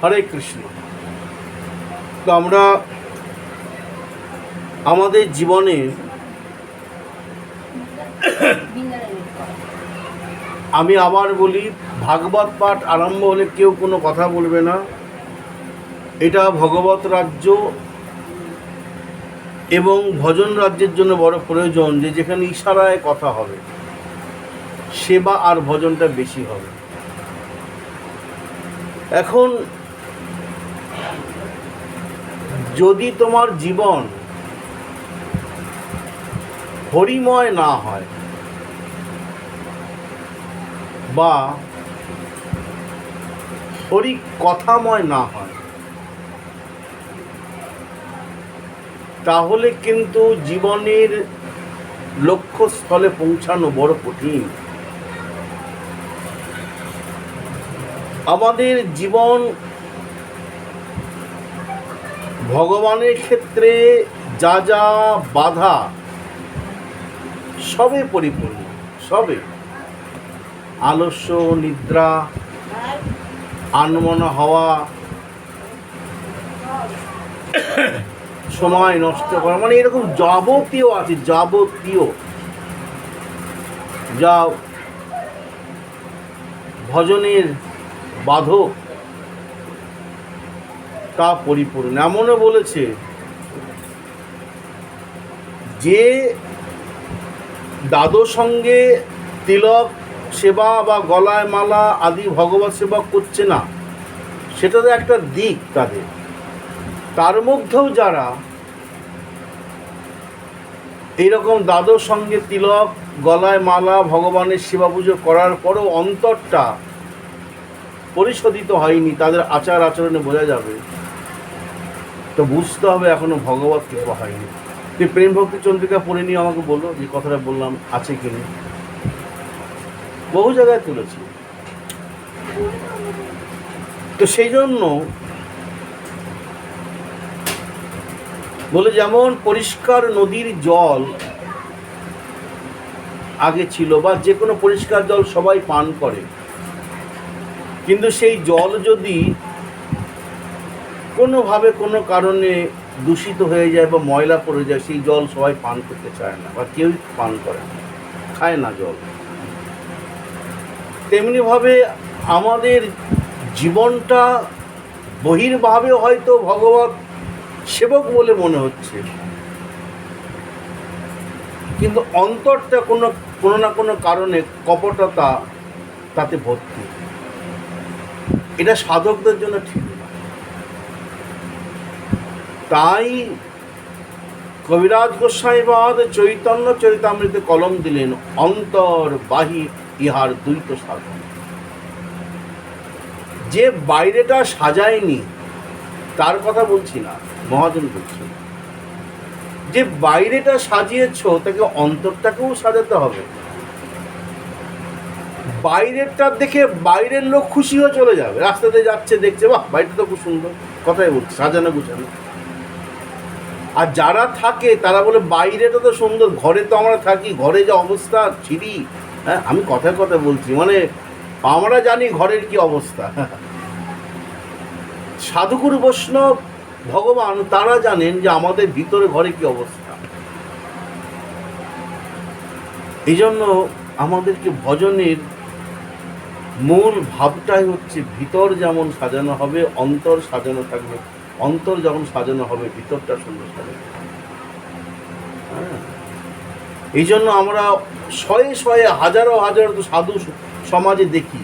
হরে কৃষ্ণ। তো আমরা আমাদের জীবনে আমি আবার বলি, ভাগবত পাঠ আরম্ভ হলে কেউ কোনো কথা বলবে না। এটা ভগবত রাজ্য এবং ভজন রাজ্যের জন্য বড় প্রয়োজন যে যেখানে ইশারায় কথা হবে, সেবা আর ভজনটা বেশি হবে। এখন যদি তোমার জীবন হরিময় না হয় বা হরি কথাময় না হয়, তাহলে কিন্তু জীবনের লক্ষ্যস্থলে পৌঁছানো বড় কঠিন। আমাদের জীবন ভগবানের ক্ষেত্রে যা যা বাধা, সবে পরিপূর্ণ, সবে আলস্য, নিদ্রা, আনমনা হওয়া, সময় নষ্ট করা, মানে এরকম যাবতীয় আছে, যাবতীয় যা ভজনের বাধক তা পরিপূর্ণ। এমনও বলেছে যে দাদর সঙ্গে তিলক সেবা বা গলায় মালা আদি ভগবত সেবা করছে না, সেটা তো একটা দিক তাদের। তার মধ্যেও যারা এইরকম দাদর সঙ্গে তিলক, গলায় মালা, ভগবানের সেবা পুজো করার পরেও অন্তরটা পরিশোধিত হয়নি, তাদের আচার আচরণে বোঝা যাবে, তো বুঝতে হবে এখনো ভগবত কৃপা হয়নি। তুই প্রেম ভক্তি চন্দ্রিকা পড়ে নিয়ে আমাকে বললো, যে কথাটা বললাম আছে কিনা, বহু জায়গায় তুলেছি। তো সেই জন্য বলে, যেমন পরিষ্কার নদীর জল আগে ছিল, বা যে কোনো পরিষ্কার জল সবাই পান করে, কিন্তু সেই জল যদি কোনোভাবে কোনো কারণে দূষিত হয়ে যায় বা ময়লা পড়ে যায়, সেই জল সবাই পান করতে চায় না, বা কেউই পান করে না, খায় না জল। তেমনিভাবে আমাদের জীবনটা বহির্ভাবে হয়তো ভগবত সেবক বলে মনে হচ্ছে, কিন্তু অন্তরটা কোনো না কোনো কারণে কপটতা তাতে ভর্তি। এটা সাধকদের জন্য ঠিক না। তাই কবিরাজ গোস্বামীপাদ চৈতন্য চরিতামৃতে কলম দিলেন, অন্তর বাহির ইহার দ্বৈত সাধন। যে বাইরেটা সাজায়নি তার কথা বলছি না, মহাজন বলছি, যে বাইরেটা সাজিয়েছ তাকে অন্তরটাকেও সাজাতে হবে। বাইরেরটা দেখে বাইরের লোক খুশি হয়ে চলে যাবে, রাস্তাতে যাচ্ছে দেখছে, বাহ বাড়িটা তো খুব সুন্দর, কথাই বলছে, সাজানো গুছানো। আর যারা থাকে তারা বলে বাইরেটা তো সুন্দর, ঘরে তো আমরা থাকি, ঘরে যে অবস্থা ছিড়ি। হ্যাঁ, আমি কথায় কথা বলছি, মানে আমরা জানি ঘরের কি অবস্থা। সাধুগুরু বৈষ্ণব ভগবান তারা জানেন যে আমাদের ভিতরে ঘরে কি অবস্থা। এই জন্য আমাদেরকে ভজনের মূল ভাবটাই হচ্ছে, ভিতর যেমন সাজানো হবে অন্তর সাজানো থাকবে, অন্তর যখন সাজানো হবে ভিতরটা সুন্দর সাজানো। হ্যাঁ, এই জন্য আমরা শয়ে শয়ে হাজারো হাজারো তো সাধু সমাজে দেখি,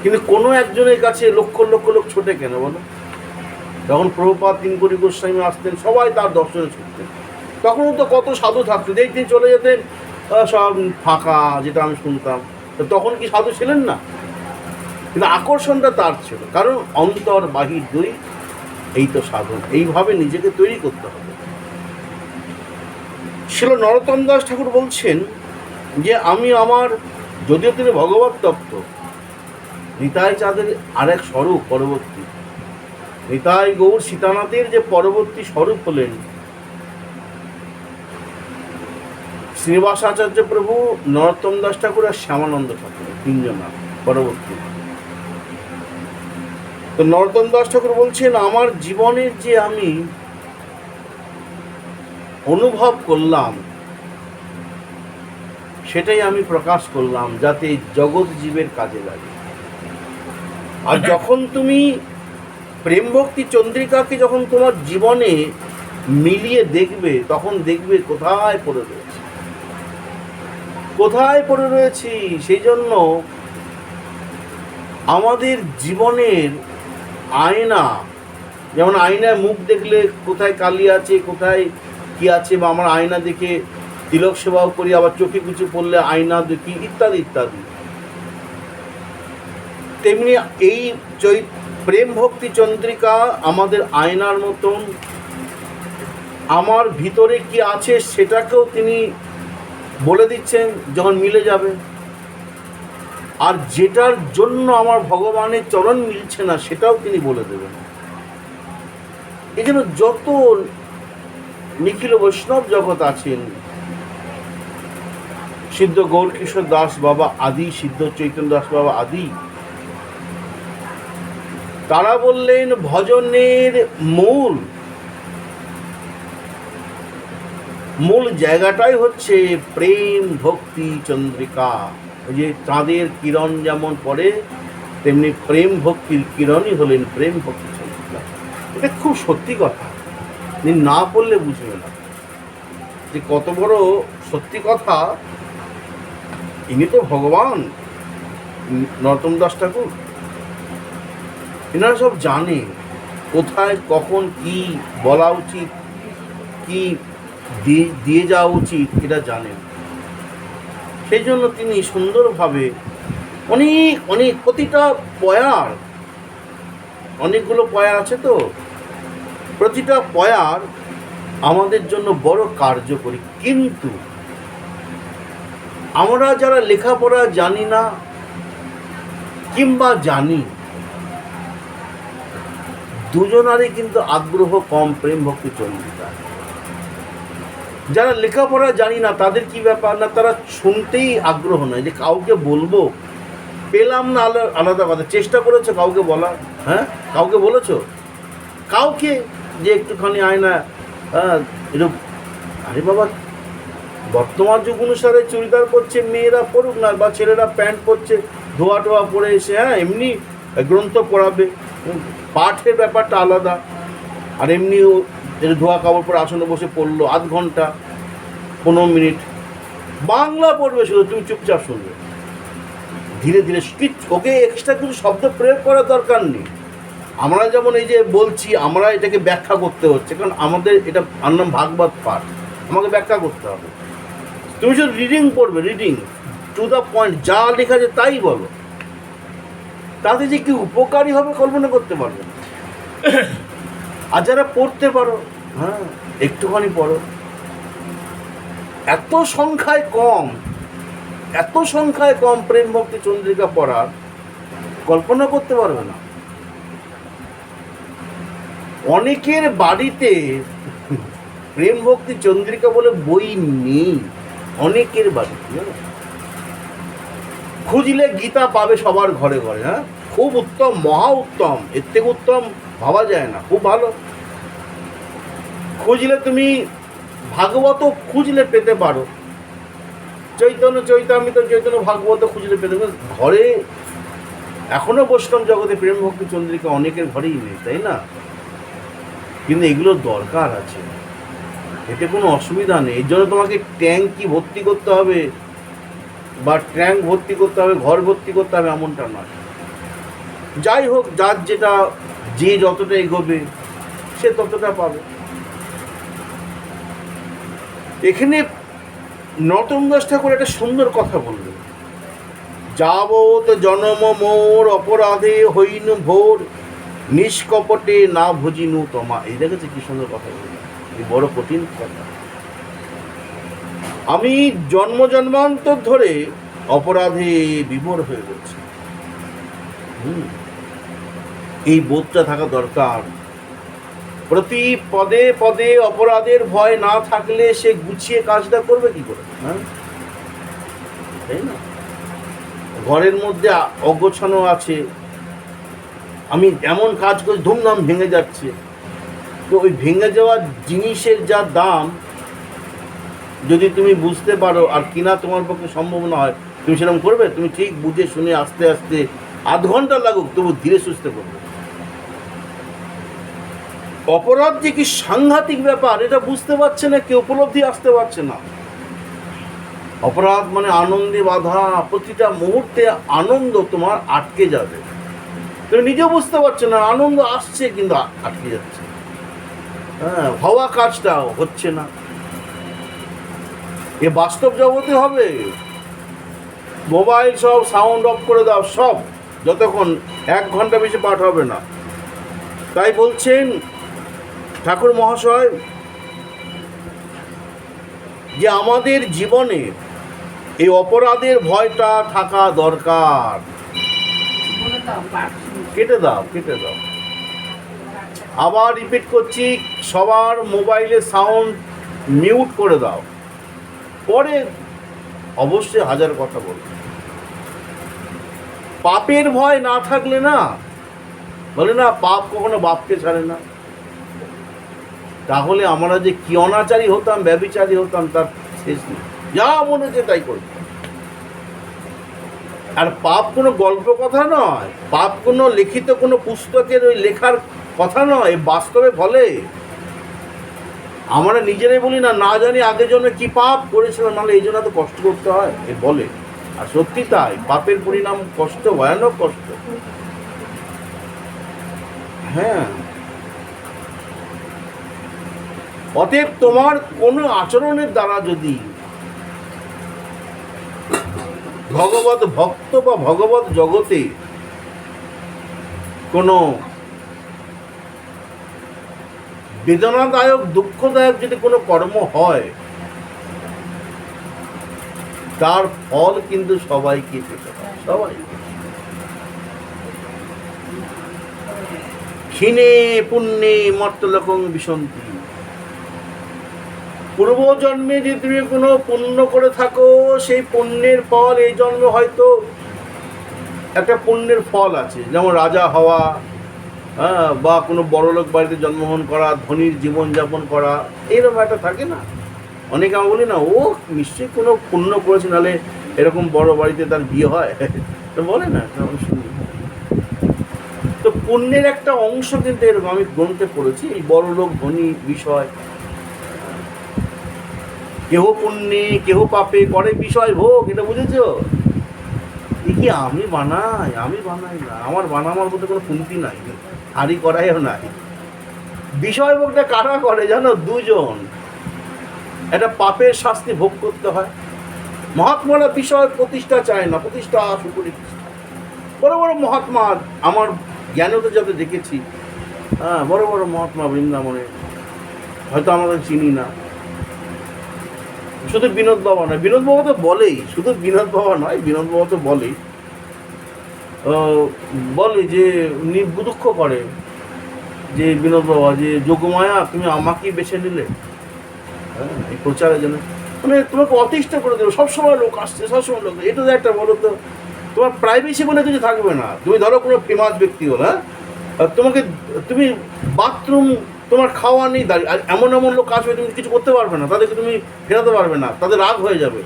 কিন্তু কোনো একজনের কাছে লক্ষ লক্ষ লোক ছোটে কেন বলো? যখন প্রভুপাদ তিনকড়ি গোস্বামী আসতেন, সবাই তার দর্শনে ছুটতেন, তখনও তো কত সাধু থাকতো, যেই তিনি চলে যেতেন সব ফাঁকা, যেটা আমি শুনতাম। তো তখন কি সাধু ছিলেন না? কিন্তু আকর্ষণটা তার ছিল, কারণ অন্তর বাহির দুই, এই তো সাধন। এইভাবে নিজেকে তৈরি করতে হবে। শিল নরোত্তম দাস ঠাকুর বলছেন যে আমি আমার, যদিও তিনি ভগবত তত্ত্ব, নিতাই চাঁদের আরেক স্বরূপ পরবর্তী, নিতাই গৌর সীতানাথের যে পরবর্তী স্বরূপ হলেন শ্রীনিবাস আচার্য প্রভু, নরোত্তম দাস ঠাকুর আর শ্যামানন্দ ঠাকুর, তিনজনা পরবর্তী। তো নরোত্তম দাস ঠাকুর বলছেন, আমার জীবনের যে আমি অনুভব করলাম সেটাই আমি প্রকাশ করলাম, যাতে জগৎ জীবের কাজে লাগে। আর যখন তুমি প্রেম ভক্তি চন্দ্রিকাকে যখন তোমার জীবনে মিলিয়ে দেখবে, তখন দেখবে কোথায় পড়ে রয়েছে, কোথায় পড়ে রয়েছি। সেই জন্য আমাদের জীবনের আয়না, যেমন আয়নায় মুখ দেখলে কোথায় কালি আছে, কোথায় কি আছে, বা আমরা আয়না দেখে তিলক সেবাও করি, আবার চোখে কিছু পড়লে আয়না দেখি, ইত্যাদি ইত্যাদি। তেমনি এই প্রেম ভক্তি চন্দ্রিকা আমাদের আয়নার মতন। আমার ভিতরে কি আছে সেটাকেও তিনি বলে দিচ্ছেন যখন মিলে যাবে, আর যেটার জন্য আমার ভগবানের চরণ মিলছে না সেটাও তিনি বলে দেবেন। এই জন্য যত নিখিল বৈষ্ণব জগৎ আছেন, সিদ্ধ গৌরকিশোর দাস বাবা আদি, সিদ্ধ চৈতন্য দাস বাবা আদি, তারা বললেন ভজনের মূল জায়গাটাই হচ্ছে প্রেম ভক্তি চন্দ্রিকা। ওই যে চাঁদের কিরণ যেমন পড়ে, তেমনি প্রেম ভক্তির কিরণই হলেন প্রেম ভক্তি চন্দ্রিকা। এটা খুব সত্যি কথা, না পড়লে বুঝবে না যে কত বড় সত্যি কথা। ইনি তো ভগবান নরোত্তম দাস ঠাকুর, এনারা সব জানে কোথায় কখন কি বলা উচিত, কি দিয়ে যাওয়া উচিত, এটা জানেন। সেই জন্য তিনি সুন্দরভাবে অনেক অনেক প্রতিটা পয়ার, অনেকগুলো পয়া আছে তো, প্রতিটা পয়ার আমাদের জন্য বড় কার্যকরী। কিন্তু আমরা যারা লেখাপড়া জানি না কিংবা জানি, দুজনারই কিন্তু আগ্রহ কম প্রেম ভক্তি চন্দ্রিকা। যারা লেখাপড়া জানি না তাদের কি ব্যাপার না, তারা শুনতেই আগ্রহ নয়, যে কাউকে বলবো, পেলাম না আলাদা কথা, চেষ্টা করেছো কাউকে বলার? হ্যাঁ, কাউকে বলেছো কাউকে যে একটুখানি আয়না এরকম? আরে বাবা, বর্তমান যুগ অনুসারে চুড়িদার পরছে, মেয়েরা পড়ুক না, বা ছেলেরা প্যান্ট পরছে, ধোয়া টোয়া পরে এসে এমনি গ্রন্থ পড়াবে, পাঠের ব্যাপারটা আলাদা। আর এমনিও ধোয়া কাপড় পরে আসনে বসে পড়লো আধ ঘন্টা 15 মিনিট, বাংলা পড়বে শুধু, তুমি চুপচাপ শুনবে। ধীরে ধীরে ওকে এক্সট্রা কিছু শব্দ প্রয়োগ করার দরকার নেই। আমরা যেমন এই যে বলছি, আমরা এটাকে ব্যাখ্যা করতে হচ্ছে, কারণ আমাদের এটা নাম ভাগবত পাঠ, আমাকে ব্যাখ্যা করতে হবে। তুমি শুধু রিডিং পড়বে, রিডিং টু দ্য পয়েন্ট, যা লেখা আছে তাই বলো। তাতে যে কি উপকারী হবে কল্পনা করতে পারবে। আর যারা পড়তে পারো, হ্যাঁ একটুখানি পড়ো, এত সংখ্যায় কম প্রেম ভক্তি চন্দ্রিকা পড়ার, কল্পনা করতে পারবে না। অনেকের বাড়িতে প্রেম ভক্তি চন্দ্রিকা বলে বই নেই, অনেকের বাড়িতে। খুঁজলে গীতা পাবে সবার ঘরে ঘরে। হ্যাঁ, খুব উত্তম, মহা উত্তম, এর থেকে উত্তম ভাবা যায় না, খুব ভালো। খুঁজলে তুমি ভাগবত খুঁজলে পেতে পারো, চৈতন্য ভাগবত খুঁজলে পেতে পারো। ঘরে এখনো বৈষ্ণব জগতে প্রেম ভক্তি চন্দ্রিকা অনেকের ঘরেই নেই, তাই না? কিন্তু এগুলোর দরকার আছে, এতে কোনো অসুবিধা নেই। এর জন্য তোমাকে ট্যাঙ্কি ভর্তি করতে হবে, বা ট্যাঙ্ক ভর্তি করতে হবে, ঘর ভর্তি করতে হবে, এমনটা নয়। যাই হোক, যার যেটা, যে যতটা এগোবে সে ততটা পাবে। এখানে নরোত্তম দাস ঠাকুর একটা সুন্দর কথা বললেন, যাবৎ জনম মোর অপরাধে হইনু ভোর, নিষ্কপটে না ভজিনু তোমা। এই দেখেছে কি সুন্দর কথা বললেন, এই বড় কঠিন কথা। আমি জন্মান্তর ধরে অপরাধে বিভোর হয়ে গেছি। এই বোধটা থাকা দরকার। প্রতি পদে পদে অপরাধের ভয় না থাকলে সে গুছিয়ে কাজটা করবে কি করে? হ্যাঁ, তাই না? ঘরের মধ্যে অগোছানো আছে, আমি এমন কাজ করি ধুমধাম ভেঙে যাচ্ছে। তো ওই ভেঙে যাওয়া জিনিসের যা দাম যদি তুমি বুঝতে পারো আর কিনা তোমার পক্ষে সম্ভব না হয়, তুমি সেরকম করবে? তুমি ঠিক বুঝে শুনে আস্তে আস্তে আধ ঘন্টা লাগুক তবু ধীরে সুস্থে করবে। অপরাধ যে কি সাংঘাতিক ব্যাপার এটা বুঝতে পারছে না, কেউ উপলব্ধি আসতে পারছে না। অপরাধ মানে আনন্দে বাধা, প্রতিটা মুহূর্তে আনন্দ তোমার আটকে যাবে, তুমি নিজেও বুঝতে পারছো না, আনন্দ আসছে কিন্তু আটকে যাচ্ছে। হ্যাঁ, হওয়া কাজটা হচ্ছে না। এ বাস্তব জগতে হবে। মোবাইল সব সাউন্ড অফ করে দাও, সব, যতক্ষণ 1 ঘন্টা বেশি পাঠ হবে না। তাই বলছেন ঠাকুর মহাশয় যে আমাদের জীবনে এই অপরাধের ভয়টা থাকা দরকার। কেটে দাও, কেটে দাও। আবার রিপিট করছি, সবার মোবাইলে সাউন্ড মিউট করে দাও, পরে অবশ্যই হাজার কথা বলবে। পাপের ভয় না থাকলে না, বলে না পাপ কখনো বাপকে ছাড়ে না, তাহলে আমরা যে কি অনাচারী হতাম, ব্যভিচারী হতাম তার শেষ নেই। যা মনে হচ্ছে তাই করতাম। আর পাপ কোনো গল্প কথা নয়, পাপ কোনো লিখিত কোনো পুস্তকের ওই লেখার কথা নয়, বাস্তবে ফলে। আমরা নিজেরাই বলি না, না জানি আগের জন্য কি পাপ করেছিলাম, নাহলে এই জন্য তো কষ্ট করতে হয়, এ বলে। আর সত্যি তাই, পাপের পরিণাম কষ্ট, ভয়ানক কষ্ট। হ্যাঁ, অতএব তোমার কোনো আচরণের দ্বারা যদি ভগবত ভক্ত বা ভগবত জগতে কোনো বেদনাদায়ক দুঃখদায়ক যদি কোনো কর্ম হয়, তার ফল কিন্তু সবাইকে পেতে হয়, সবাই। ক্ষীণে পুণ্যে মর্তলোকং বিশন্তি। পূর্বজন্মে যদি তুমি কোনো পুণ্য করে থাকো, সেই পুণ্যের ফল এই জন্মে হয়তো একটা পুণ্যের ফল আছে, যেমন রাজা হওয়া, হ্যাঁ, বা কোনো বড়লোক বাড়িতে জন্মগ্রহণ করা, ধনীর জীবনযাপন করা, এইরকম একটা থাকে না। অনেকে আমি বলি না, ও নিশ্চয়ই কোনো পুণ্য করেছে, নাহলে এরকম বড় বাড়িতে তার বিয়ে হয়, তো বলে না, শুনি। তো পুণ্যের একটা অংশ কিন্তু এরকম, আমি গ্রন্থে পড়েছি, এই বড়লোক ধনী বিষয়। কেহ পুণ্যে কেহ পাপে করে বিষয় ভোগ, এটা বুঝেছ? এ কি আমি বানাই? আমি বানাই না, আমার বানাবার মধ্যে কোনো পুণ্যি নাই, হারি করাইও নাই। বিষয় ভোগটা কারা করে জানো? দুজন। একটা পাপের শাস্তি ভোগ করতে হয়। মহাত্মারা বিষয় প্রতিষ্ঠা চায় না, প্রতিষ্ঠা সুপরিষ্ঠা। বড় বড় মহাত্মা আমার জ্ঞানতে যাতে দেখেছি, হ্যাঁ, বড় বড় মহাত্মা বৃন্দাবনে, হয়তো আমাদের চিনি না। শুধু বিনোদ বাবা নয়, বিনোদ বাবা তো বলেই, শুধু বিনোদ বাবা নয়, বিনোদ বাবা তো বলেই, বলে যে দুঃখ করে যে বিনোদ বাবা, যে যোগমায়া তুমি আমাকেই বেছে নিলে, হ্যাঁ, এই প্রচারের জন্য, মানে তোমাকে অতিষ্ঠ করে দেবে, সবসময় লোক আসছে, সবসময় লোক। এটা একটা বলো তো, তোমার প্রাইভেসি বলে কিছু থাকবে না। তুমি ধরো কোনো ফেমাস ব্যক্তি হল, হ্যাঁ, তোমাকে, তুমি বাথরুম, তোমার খাওয়া নেই, দাঁড়িয়ে, আর এমন এমন লোক আসবে তুমি কিছু করতে পারবে না, তাদেরকে তুমি ফেরাতে পারবে না, তাদের রাগ হয়ে যাবে।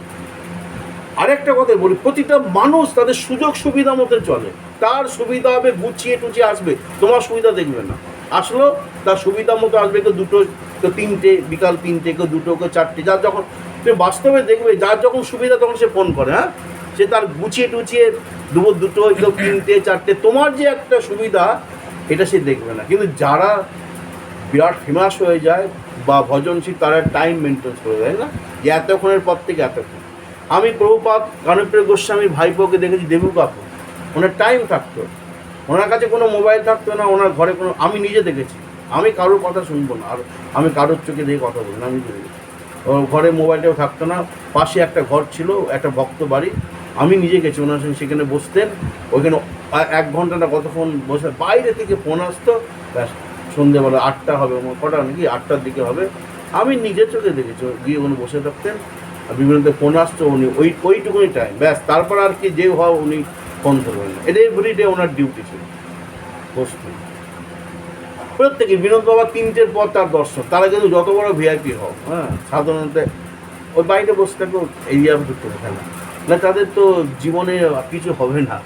আরেকটা কথা বলি, প্রতিটা মানুষ তাদের সুযোগ সুবিধা মতো চলে, তার সুবিধা হবে, গুছিয়ে টুচিয়ে আসবে, তোমার সুবিধা দেখবে না। আসলো তার সুবিধা মতো আসবে, কেউ দুটো, কেউ তিনটে, বিকাল 3টে, কেউ 2টো, কেউ 4টে, যার যখন তুমি বাস্তবে দেখবে, যার যখন সুবিধা তখন সে ফোন করে, হ্যাঁ, সে তার গুছিয়ে টুচিয়ে দুটো, কেউ 3টে, 4টে, তোমার যে একটা সুবিধা এটা সে দেখবে না। কিন্তু যারা বিরাট ফেমাস হয়ে যায় বা ভজনশীল, তারা টাইম মেনটেন করে দেয় না, যে এতক্ষণের পর থেকে এতক্ষণ। আমি প্রভুপাদ কানুপ্রিয় গোস্বামীর ভাইপোকে দেখেছি, দেবু কাকু, ওনার টাইম থাকতো, ওনার কাছে কোনো মোবাইল থাকতো না, ওনার ঘরে কোনো, আমি নিজে দেখেছি, আমি কারোর কথা শুনবো না, আর আমি কারোর চোখে দেখে কথা বলি না, আমি দেখেছি। ওর ঘরে মোবাইলটাও থাকতো না, পাশে একটা ঘর ছিল, একটা ভক্ত বাড়ি, আমি নিজে গেছি ওনার সঙ্গে, সেখানে বসতেন, ওইখানে 1 ঘন্টাটা কতক্ষণ বসে, বাইরে থেকে ফোন আসতো, ব্যাস, সন্ধ্যেবেলা 8টা হবে, কটা নাকি 8টার দিকে হবে, আমি নিজের চোখে দেখেছি, গিয়ে উনি বসে থাকতেন, আর বিভিন্ন ফোন আসতো, উনি ওইটুকুনি টাইম, ব্যাস, তারপর আর কি যে হওয়া উনি ফোন করবেন না, এটা এভরিডে ওনার ডিউটি ছিল। বসতেন প্রত্যেকে। বিনোদ বাবা 3টের পর তার দর্শন, তারা কিন্তু যত বড় ভিআইপি হোক, হ্যাঁ, সাধারণত ওই বাইরে বসে থাকেও এরিয়ার ভিতরে থাকে না, তাদের তো জীবনে কিছু হবে না।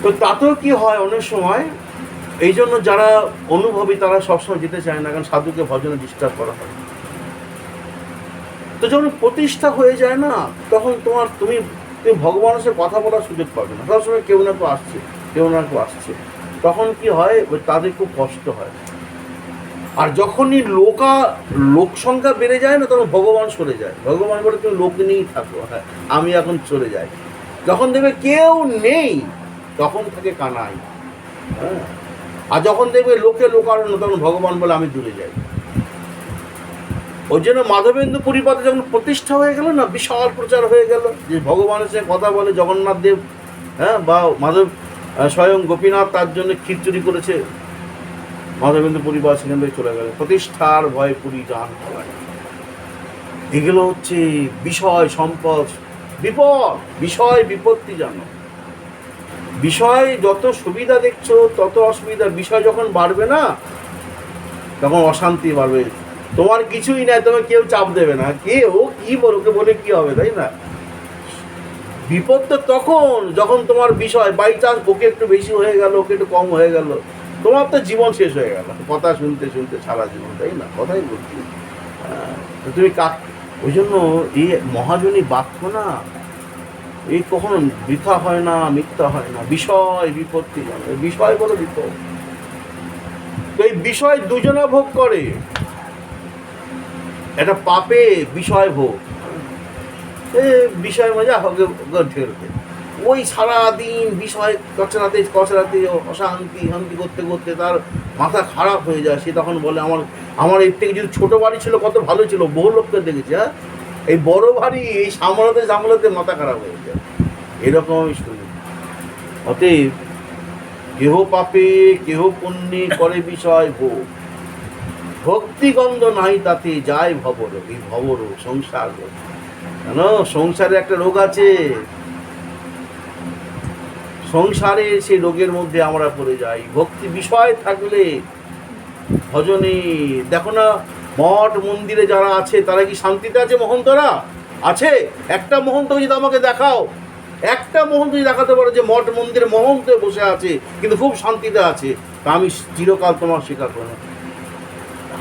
তো তাতেও কি হয় অনেক সময়, এই জন্য যারা অনুভবী তারা সবসময় যেতে চায় না, কারণ সাধুকে ভজনে ডিস্টার্ব করা হয়। তো যখন প্রতিষ্ঠা হয়ে যায় না, তখন তুমি ভগবানের সাথে কথা বলার সুযোগ পাবে না, সবসময় কেউ না কেউ আসছে, তখন কি হয়, তাদের খুব কষ্ট হয়। আর যখনই লোক সংখ্যা বেড়ে যায় না, তখন ভগবান সরে যায়। ভগবান বলে তুমি লোক নিয়েই থাকো, হ্যাঁ, আমি এখন চলে যাই। যখন দেখবে কেউ নেই, তখন থাকে কানাই, হ্যাঁ। আর যখন দেখবে লোকারণ্য, তখন ভগবান বলে আমি দূরে যাই। ওই জন্য মাধবেন্দু পুরীপাতে যখন প্রতিষ্ঠা হয়ে গেল না, বিশাল প্রচার হয়ে গেল যে ভগবানের সাথে কথা বলে জগন্নাথ দেব, হ্যাঁ, বা মাধব স্বয়ং গোপীনাথ তার জন্য খিচুড়ি করেছে। মাধবেন্দু পুরীপাত সেখান থেকে চলে গেল, প্রতিষ্ঠার ভয়ে পুরী যান হয়। এগুলো হচ্ছে বিষয় সম্পদ বিপদ, বিষয় বিপত্তি জানো। বিষয় যত সুবিধা দেখছো তত অসুবিধা। বিষয় যখন বাড়বে না, তখন অশান্তি বাড়বে। তোমার কিছুই নাই, তোমার কেউ চাপ দেবে না, কেউ কি ওকে বলে কি হবে, তাই না? বিপদ তো তখন যখন তোমার বিষয় বাই চান্স ওকে একটু বেশি হয়ে গেল, ওকে একটু কম হয়ে গেল, তোমার তো জীবন শেষ হয়ে গেল, কথা শুনতে শুনতে সারা জীবন, তাই না? কথাই বলছি। তুমি ওই জন্য এই মহাজনী বাক্য না, এই কখনো বৃথা হয় না, মিথ্যা হয় না। বিষয় বিপত্তি জানো, বিষয় বলো বিপদ। তো এই বিষয় দুজনা ভোগ করে, এটা পাপে বিষয় ভোগ, বিষয় মজা হবে ঠেলতে, ওই সারাদিন বিষয় কচরাতে অশান্তি করতে করতে তার মাথা খারাপ হয়ে যায়। সে তখন বলে আমার এর থেকে যদি ছোটো বাড়ি ছিল কত ভালো ছিল, বহু লোককে দেখেছি, হ্যাঁ, এই বড় বাড়ি এই সামলাতে মাথা খারাপ হয়ে যায়, এরকম আমি শুনি। অতএব কেহ পাপে কেহ পুণ্যে করে বিষয় ভোগ, ভক্তিগন্ধ নাই তাতে যায় ভবরোগ। এই ভবরোগ সংসার রোগ, জানো, সংসারে একটা রোগ আছে, সংসারে সেই রোগের মধ্যে আমরা পড়ে যাই। ভক্তি বিষয় থাকলে ভজনে, দেখো না মঠ মন্দিরে যারা আছে তারা কি শান্তিতে আছে? মহন্তরা আছে? একটা মহন্ত যদি আমাকে দেখাও, একটা মহন্ত যদি দেখাতে পারো যে মঠ মন্দিরে মহন্ত বসে আছে কিন্তু খুব শান্তিতে আছে, তা আমি চিরকাল তোমার স্বীকার করবো।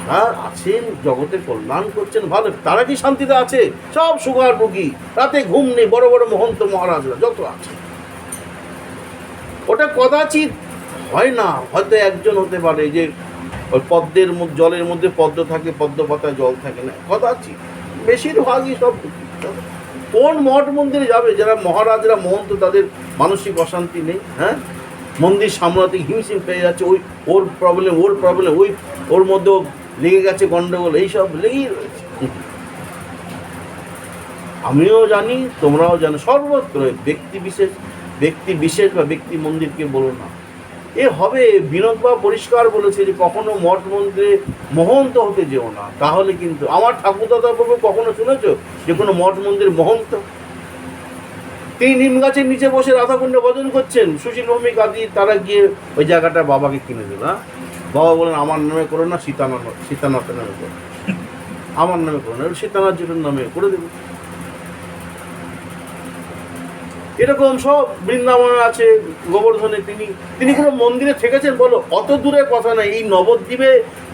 তারা আছেন, জগতের কল্যাণ করছেন, ভালো, তারা কি শান্তিতে আছে? সব সুগার রোগী, রাতে ঘুম নেই, বড় বড় মহন্ত মহারাজরা যত আছে। ওটা কদাচিৎ হয় না, হয়তো একজন হতে পারে যে ওই পদ্মের জলের মধ্যে পদ্ম থাকে, পদ্ম পাতায় জল থাকে না, কদাচিৎ। বেশিরভাগই সব কোন মঠ মন্দিরে যাবে যারা মহারাজরা মহন্ত, তাদের মানসিক অশান্তি নেই, হ্যাঁ, মন্দির সামলাতে হিমশিম পেয়ে যাচ্ছে, ওর প্রবলেম ওর মধ্যেও লেগে গেছে গন্ডগোল, এইসব লেগেই রয়েছে। আমিও জানি, তোমরাও জানো, সর্বত্র ব্যক্তি বিশেষ বা ব্যক্তি মন্দিরকে বলো না, এ হবে। বিনোদবা পরিষ্কার বলেছে যে কখনো মঠ মন্দিরে মহন্ত হতে যেও না, তাহলে কিন্তু আমার ঠাকুরদাদা বাবু কখনো শুনেছ যে কোনো মঠ মন্দির মহন্ত? তিনি নিম গাছের নিচে বসে রাধাকুণ্ড ভজন করছেন, সুশীল ভৌমিক আদি তারা গিয়ে ওই জায়গাটা বাবাকে কিনে দিল। হ্যাঁ, বাবা বলেন আমার নামে করো না, সীতানাথের নামে করো, আমার নামে করো না, সীতানাথ জুটের নামে করে দেবে। এরকম সব বৃন্দাবনে আছে, গোবর্ধনে তিনি কোনো মন্দিরে থেকেছেন বলো? অত দূরের কথা নয়, এই নবদ্বীপে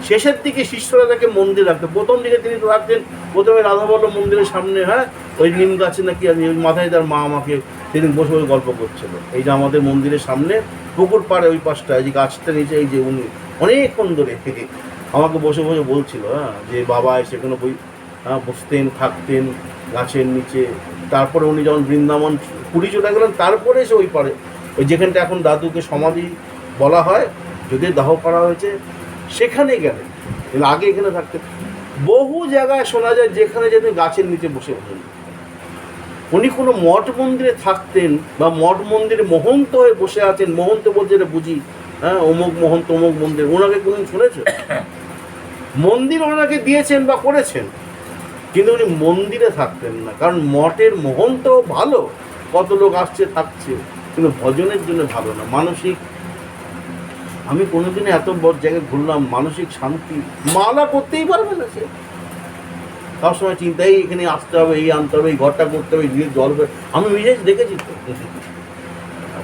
শেষের দিকে শিষ্যরা তাকে মন্দির রাখতেন, প্রথম দিকে তিনি তো রাখতেন প্রথমে রাধাবল্লভ মন্দিরের সামনে, হ্যাঁ, ওই নিম গাছে নাকি ওই মাথায় তার মা আমাকে সেদিন বসে বসে গল্প করছিল, এই যে আমাদের মন্দিরের সামনে পুকুর পাড়ে ওই পাশটা, এই যে গাছটা নিচে, এই যে উনি অনেকক্ষণ ধরে আমাকে বসে বসে বলছিল, হ্যাঁ, যে বাবা এসে কোনো বসতেন থাকতেন গাছের নিচে। তারপরে উনি যখন বৃন্দাবন পুরী চলে গেলেন, তারপরে এসে ওই পারে, ওই যেখানটা এখন দাদুকে সমাধি বলা হয়, যদি দাহ করা হয়েছে, সেখানে গেলেন। কিন্তু আগে এখানে থাকতেন। বহু জায়গায় শোনা যায় যেখানে যেতেন গাছের নিচে বসে বসেন। উনি কোনো মঠ মন্দিরে থাকতেন বা মঠ মন্দিরে মহন্ত হয়ে বসে আছেন, মহন্ত বলছে এটা বুঝি, হ্যাঁ, অমুক মহন্ত অমুক মন্দির, ওনাকে কোনোদিন শুনেছ? মন্দির ওনাকে দিয়েছেন বা করেছেন, কিন্তু উনি মন্দিরে থাকতেন না, কারণ মঠের মহন্ত ভালো, কত লোক আসছে থাকছে, কিন্তু ভজনের জন্য ভালো না, মানসিক আমি কোনোদিনও এত বড় জায়গায় ঘুরলাম, মানসিক শান্তি মালা করতেই পারবে না সে। সবসময় চিন্তাই এখানে আসতে হবে, এই আনতে হবে, এই ঘরটা করতে হবে, দিয়ে জল। আমি নিজেই দেখেছি তো,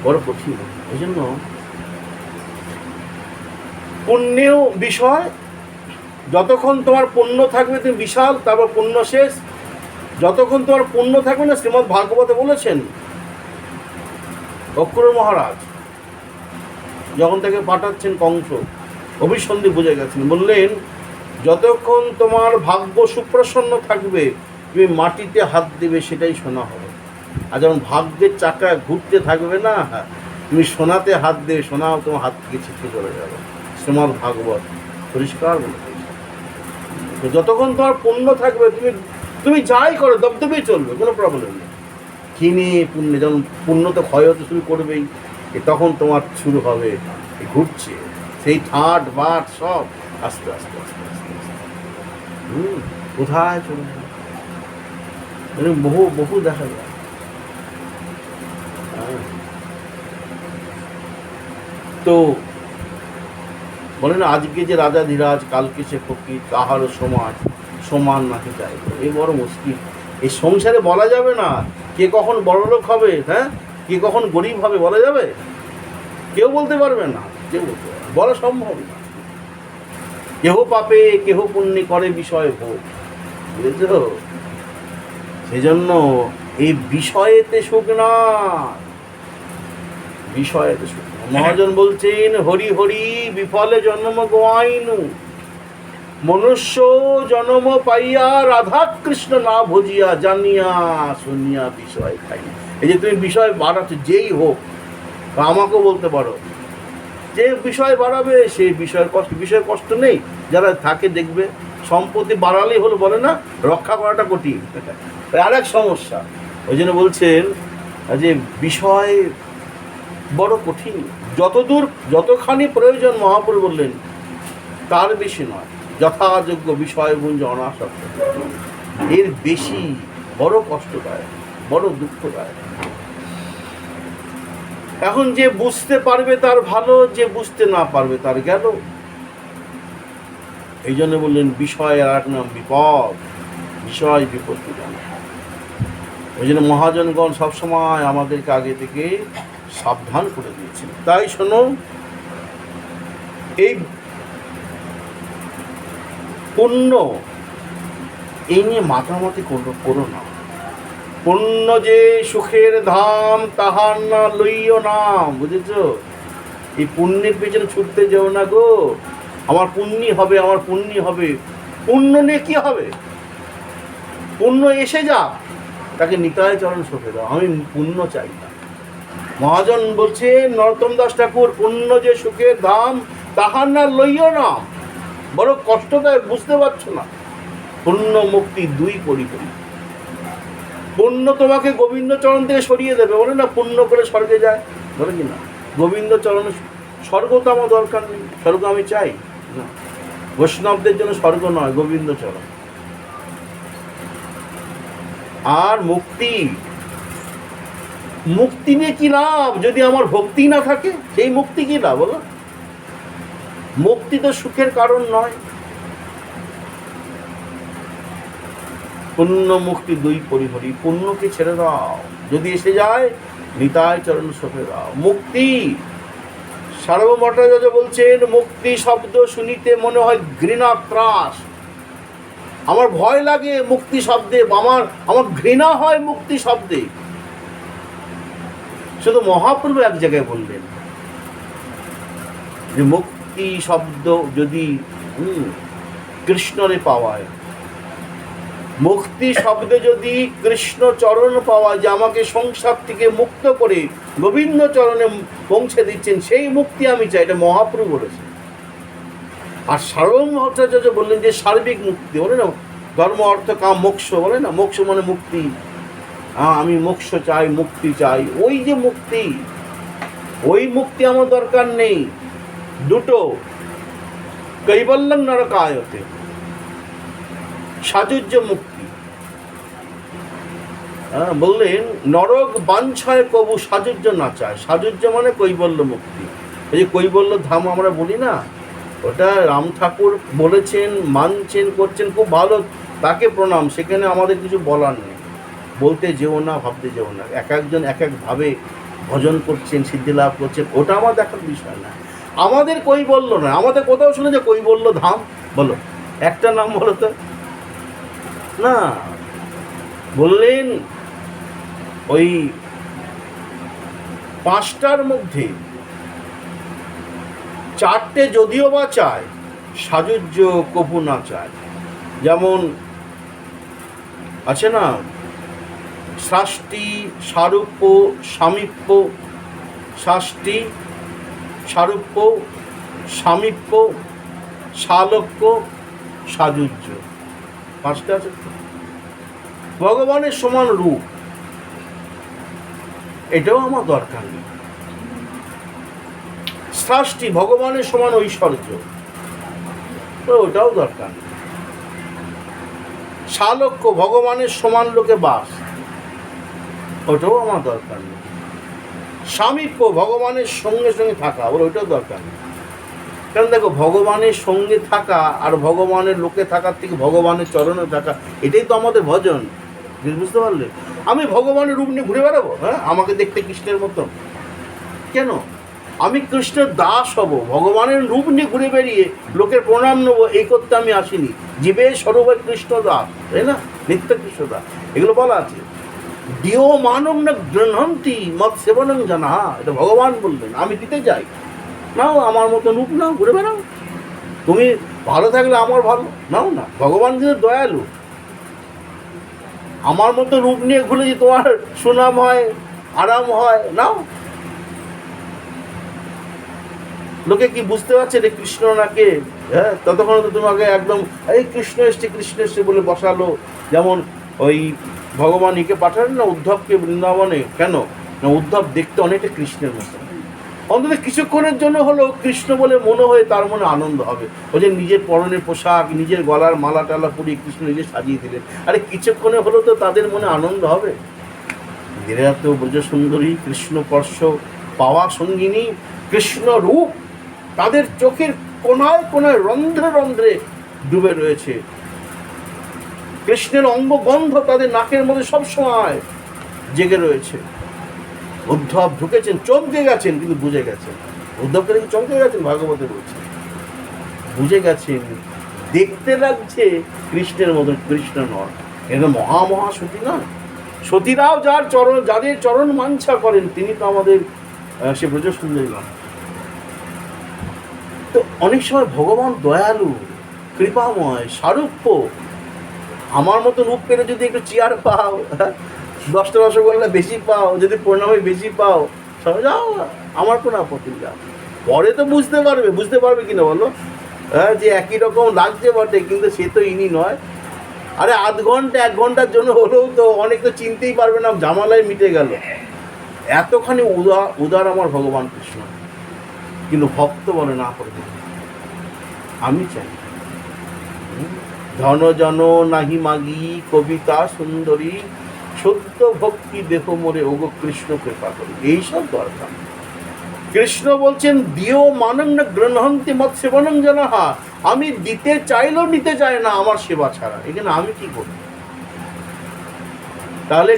বড় কঠিন। এই জন্য পুণ্যেও বিষয়, যতক্ষণ তোমার পুণ্য থাকবে তুমি বিশাল, তারপর পুণ্য শেষ। যতক্ষণ তোমার পুণ্য থাকবে না, শ্রীমদ্ ভাগবতে বলেছেন অক্রূর মহারাজ যখন তাকে পাঠাচ্ছেন কংস, অভিসন্ধি বুঝে গেছেন, বললেন যতক্ষণ তোমার ভাগ্য সুপ্রসন্ন থাকবে তুমি মাটিতে হাত দেবে সেটাই সোনা হবে। আর যখন ভাগ্যের চাকা ঘুরতে থাকবে না, তুমি সোনাতে হাত দেবে, সোনাও তোমার হাত থেকে ছিটকে চলে যাবে। শ্রীমদ্ ভাগবত পরিষ্কার বলে দিয়েছে। তো যতক্ষণ তোমার পুণ্য থাকবে তুমি যাই করো দবদবেই চলবে, কোনো প্রবলেম নেই। কিনে পুণ্যে যখন পুণ্য তো ক্ষয় হতে শুরু করবেই, তখন তোমার শুরু হবে ঘুরছে সেই ঠাট বাট সব আস্তে আস্তে আস্তে আস্তে আস্তে কোথায় চলে যাবে। বহু বহু দেখা যায়। তো বলে না, আজকে যে রাজা ধীরাজ, কালকে সে ফকির, কাহারও সমাজ সমান নাকি চাই। এই বড় মুশকিল। এই সংসারে বলা যাবে না কে কখন বড়লোক হবে, হ্যাঁ, কে কখন গরিব হবে বলা যাবে? কেউ বলতে পারবে না, কেউ বলতে পারবে, বলা সম্ভব না। কেহ পাপে কেহ পুণ্যে করে বিষয় ভোগ, বুঝেছ? সেজন্য এই বিষয়েতে সুখ না, বিষয়েতে সুখ। মহাজন বলছেন হরি হরি বিফলে জন্ম গোয়াইনু, মনুষ্য জন্ম পাইয়া রাধা কৃষ্ণ না ভজিয়া, জানিয়া শুনিয়া বিষয় খাই। এই যে তুমি বিষয় বাড়াচ্ছ, যেই হোক, আমাকেও বলতে পারো যে বিষয় বাড়াবে সেই বিষয়ের কষ্ট নেই। যারা থাকে দেখবে, সম্পত্তি বাড়ালেই হলো, বলে না, রক্ষা করাটা কঠিন, আর এক সমস্যা। ওই জন্য বলছেন যে বিষয় বড় কঠিন। যতখানি প্রয়োজন মহাপুরু বললেন তার বেশি নয়, যথাযোগ্য বিষয় গুঞ্জ অনাসক্ত, এর বেশি বড় কষ্টদায়ক, বড় দুঃখদায়ক। এখন যে বুঝতে পারবে তার ভালো, যে বুঝতে না পারবে তার গেল। এই জন্য বললেন বিষয়ের আর নাম বিপদ, বিষয় বিপত্তি জানা। ওই জন্য মহাজনগণ সবসময় আমাদেরকে আগে থেকে সাবধান করে দিয়েছেন। তাই শোনো, এই পুণ্য এই নিয়ে মাতামাতি করো না। পুণ্য যে সুখের ধাম, তাহার না লইও নাম, বুঝেছ? এই পুণ্যের পেছনে ছুটতে যেও না গো। আমার পুণ্যি হবে, আমার পুণ্যি হবে। পুণ্য নিয়ে কি হবে? পুণ্য এসে যা, তাকে নিতাই চরণ সঁপে দাও। আমি পুণ্য চাই না। মহাজন বলছে নরোত্তম দাস ঠাকুর, পুণ্য যে সুখের ধাম, তাহার না লইও নাম। বড় কষ্টদায়ক, বুঝতে পারছো না। পুণ্য মুক্তি দুই পরিপরি। পুণ্য তোমাকে গোবিন্দ চরণ থেকে সরিয়ে দেবে, বলে না, পুণ্য করে স্বর্গে যায়, বলে কি না? গোবিন্দ চরণ, স্বর্গ তো আমার দরকার নেই, স্বর্গ আমি চাই না। বৈষ্ণবদের জন্য স্বর্গ নয়, গোবিন্দ চরণ। আর মুক্তি, মুক্তি নিয়ে কি লাভ যদি আমার ভক্তি না থাকে? সেই মুক্তি কি লাভ বলো? মুক্তি তো সুখের কারণ নয়। পুণ্য মুক্তি দুই পরিহরি। পুণ্যকে ছেড়ে দাও, যদি এসে যায় নিতাই চরণ সঁপে দাও। মুক্তি, সার্বভৌম ভট্টাচার্য বলছেন, মুক্তি শব্দ শুনিতে মনে হয় ঘৃণা, ত্রাস। আমার ভয় লাগে মুক্তি শব্দে, আমার ঘৃণা হয় মুক্তি শব্দে। শুধু মহাপ্রভু এক জায়গায় বললেন যে মুক্তি শব্দ যদি কৃষ্ণরে পাওয়ায়, মুক্তি শব্দে যদি কৃষ্ণ চরণ পাওয়া, যে আমাকে সংসার থেকে মুক্ত করে গোবিন্দ চরণে পৌঁছে দিচ্ছেন, সেই মুক্তি আমি চাই। এটা মহাপ্রভু বলেছে। আর সার্বভৌম ভট্টাচার্য বললেন যে সার্বিক মুক্তি, বলে না, ধর্ম অর্থ কাম মোক্ষ, বলে না, মোক্ষ মানে মুক্তি। আমি মোক্ষ চাই, মুক্তি চাই। ওই যে মুক্তি, ওই মুক্তি আমার দরকার নেই। দুটো, কৈবল্যং নরকায়তে, সাযুজ্য মুক্তি। বললেন নরক বাঞ্ছায় কবু সাযুজ্য না চায়। সাযুজ্য মানে কৈবল্য মুক্তি। ওই যে কৈবল্য ধাম আমরা বলি না, ওটা রাম ঠাকুর বলেছেন, মানছেন, করছেন, খুব ভালো, তাকে প্রণাম। সেখানে আমাদের কিছু বলার নেই, বলতে যেও না, ভাবতে যেও না। এক একজন এক একভাবে ভজন করছেন, সিদ্ধি লাভ করছেন, ওটা আমার দেখার বিষয় না। আমাদের কৈবল্য নয়, আমাদের কোথাও শুনে যে কৈবল্য ধাম, বলো একটা নাম বলো তো। না, বললেন ওই 5টার মধ্যে 4টে যদিও বা চায়, সাজুজ্য কভু না চায়। যেমন আছে না, শাস্তি, সারূপ্য, সামীপ্য, শাস্তি, সারূপ্য, সামীপ্য, সালোক্য, সাজুজ্য, 5টা আছে। ভগবানের সমান রূপ, এটাও আমার দরকার নেই। শাস্তি, ভগবানের সমান ঐশ্বর্য, তো ওটাও দরকার নেই। সালোক্য, ভগবানের সমান লোকে বাস, ওটাও আমার দরকার নেই। সামীপ্য, ভগবানের সঙ্গে সঙ্গে থাকা, ওটাও দরকার নেই। কারণ দেখো, ভগবানের সঙ্গে থাকা আর ভগবানের লোকে থাকার থেকে ভগবানের চরণে থাকা, এটাই তো আমাদের ভজন। বুঝতে পারলে? আমি ভগবানের রূপ নিয়ে ঘুরে বেড়াবো, হ্যাঁ, আমাকে দেখতে কৃষ্ণের মতন কেন? আমি কৃষ্ণের দাস হব, ভগবানের রূপ নিয়ে ঘুরে বেরিয়ে লোকের প্রণাম নেবো, এই করতে আমি আসিনি। জীবে স্বরূপের কৃষ্ণ দাস, তাই না, নিত্য কৃষ্ণ দাস, এগুলো বলা আছে। দিও মানব না গৃহন্তি মত সেবনং জানা, এটা ভগবান বললেন। আমি দিতে যাই, নাও আমার মতো রূপ নাও, ঘুরে বেড়াও। তুমি ভালো থাকলে আমার ভালো, নাও না। ভগবান কিন্তু দয়ালু, আমার মতো রূপ নিয়ে ঘুরে যে তোমার সুনাম হয়, আরাম হয়, নাও। লোকে কি বুঝতে পারছে রে কৃষ্ণ নাকে? হ্যাঁ, ততক্ষণ তো তোমাকে একদম এই কৃষ্ণ এসছে, কৃষ্ণ এসছে বলে বসালো। যেমন ওই ভগবান একে পাঠালেন না উদ্ধবকে বৃন্দাবনে, কেন না, উদ্ধব দেখতে অনেকটা কৃষ্ণের মতো। অন্তত কিছুক্ষণের জন্য হলেও কৃষ্ণ বলে মনে হয়, তার মনে আনন্দ হবে। ওই যে নিজের পরনের পোশাক, নিজের গলার মালা টালা পরিয়ে কৃষ্ণ নিজে সাজিয়ে দিলেন, আরে কিছুক্ষণে হলেও তো তাদের মনে আনন্দ হবে। ধীরে তো ব্রজ সুন্দরী, কৃষ্ণ স্পর্শ পাওয়া সঙ্গিনী, কৃষ্ণ রূপ তাদের চোখের কোনায় কোনায়, রন্ধ্রে রন্ধ্রে ডুবে রয়েছে। কৃষ্ণের অঙ্গগন্ধ তাদের নাকের মধ্যে সবসময় জেগে রয়েছে। উদ্ধব ঢুকেছেন, চমকে গেছেন, কিন্তু বুঝে গেছেন। উদ্ধবকে দেখে চমকে গেছেন, ভাগবতে বলছে, বুঝে গেছেন। দেখতে লাগছে কৃষ্ণের মতন, কৃষ্ণ নয়। এটা মহা সতী নয়। সতীরাও যাদের চরণ মাঞ্ছা করেন, তিনি তো আমাদের সে ব্রজ সুন্দরী নয়। তো অনেক সময় ভগবান দয়ালু, কৃপাময়, সারূপ্য। আমার মতো রূপ পেলে যদি একটু চেয়ার পাও, 10টা রসগোল্লা বেশি পাও, যদি প্রণামে বেশি পাও, সবাই যাও, আমার কোনো আপত্তি না। পরে তো বুঝতে পারবে কিনা বলো, হ্যাঁ, যে একই রকম লাগছে বটে, কিন্তু সে তো ইনি নয়। আরে আধ ঘন্টা 1 ঘন্টার জন্য হলেও তো অনেক তো চিনতেই পারবে না, জামালায় মিটে গেল। এতখানি উদার আমার ভগবান কৃষ্ণ, কিন্তু ভক্ত বলে না করবে, আমি চাই ধন জন নাহি মাগি, কবিতা সুন্দরী, সত্য ভক্তি দেহ মোরে, ওগো কৃষ্ণ কৃপা করি। এইসব দরকার। কৃষ্ণ বলছেন দিও মানং না গ্রহন্তি মত সেবনং জানাহা, আমি দিতে চাইলেও নিতে চাই না আমার সেবা ছাড়া। এখানে আমি কি করি? তাহলে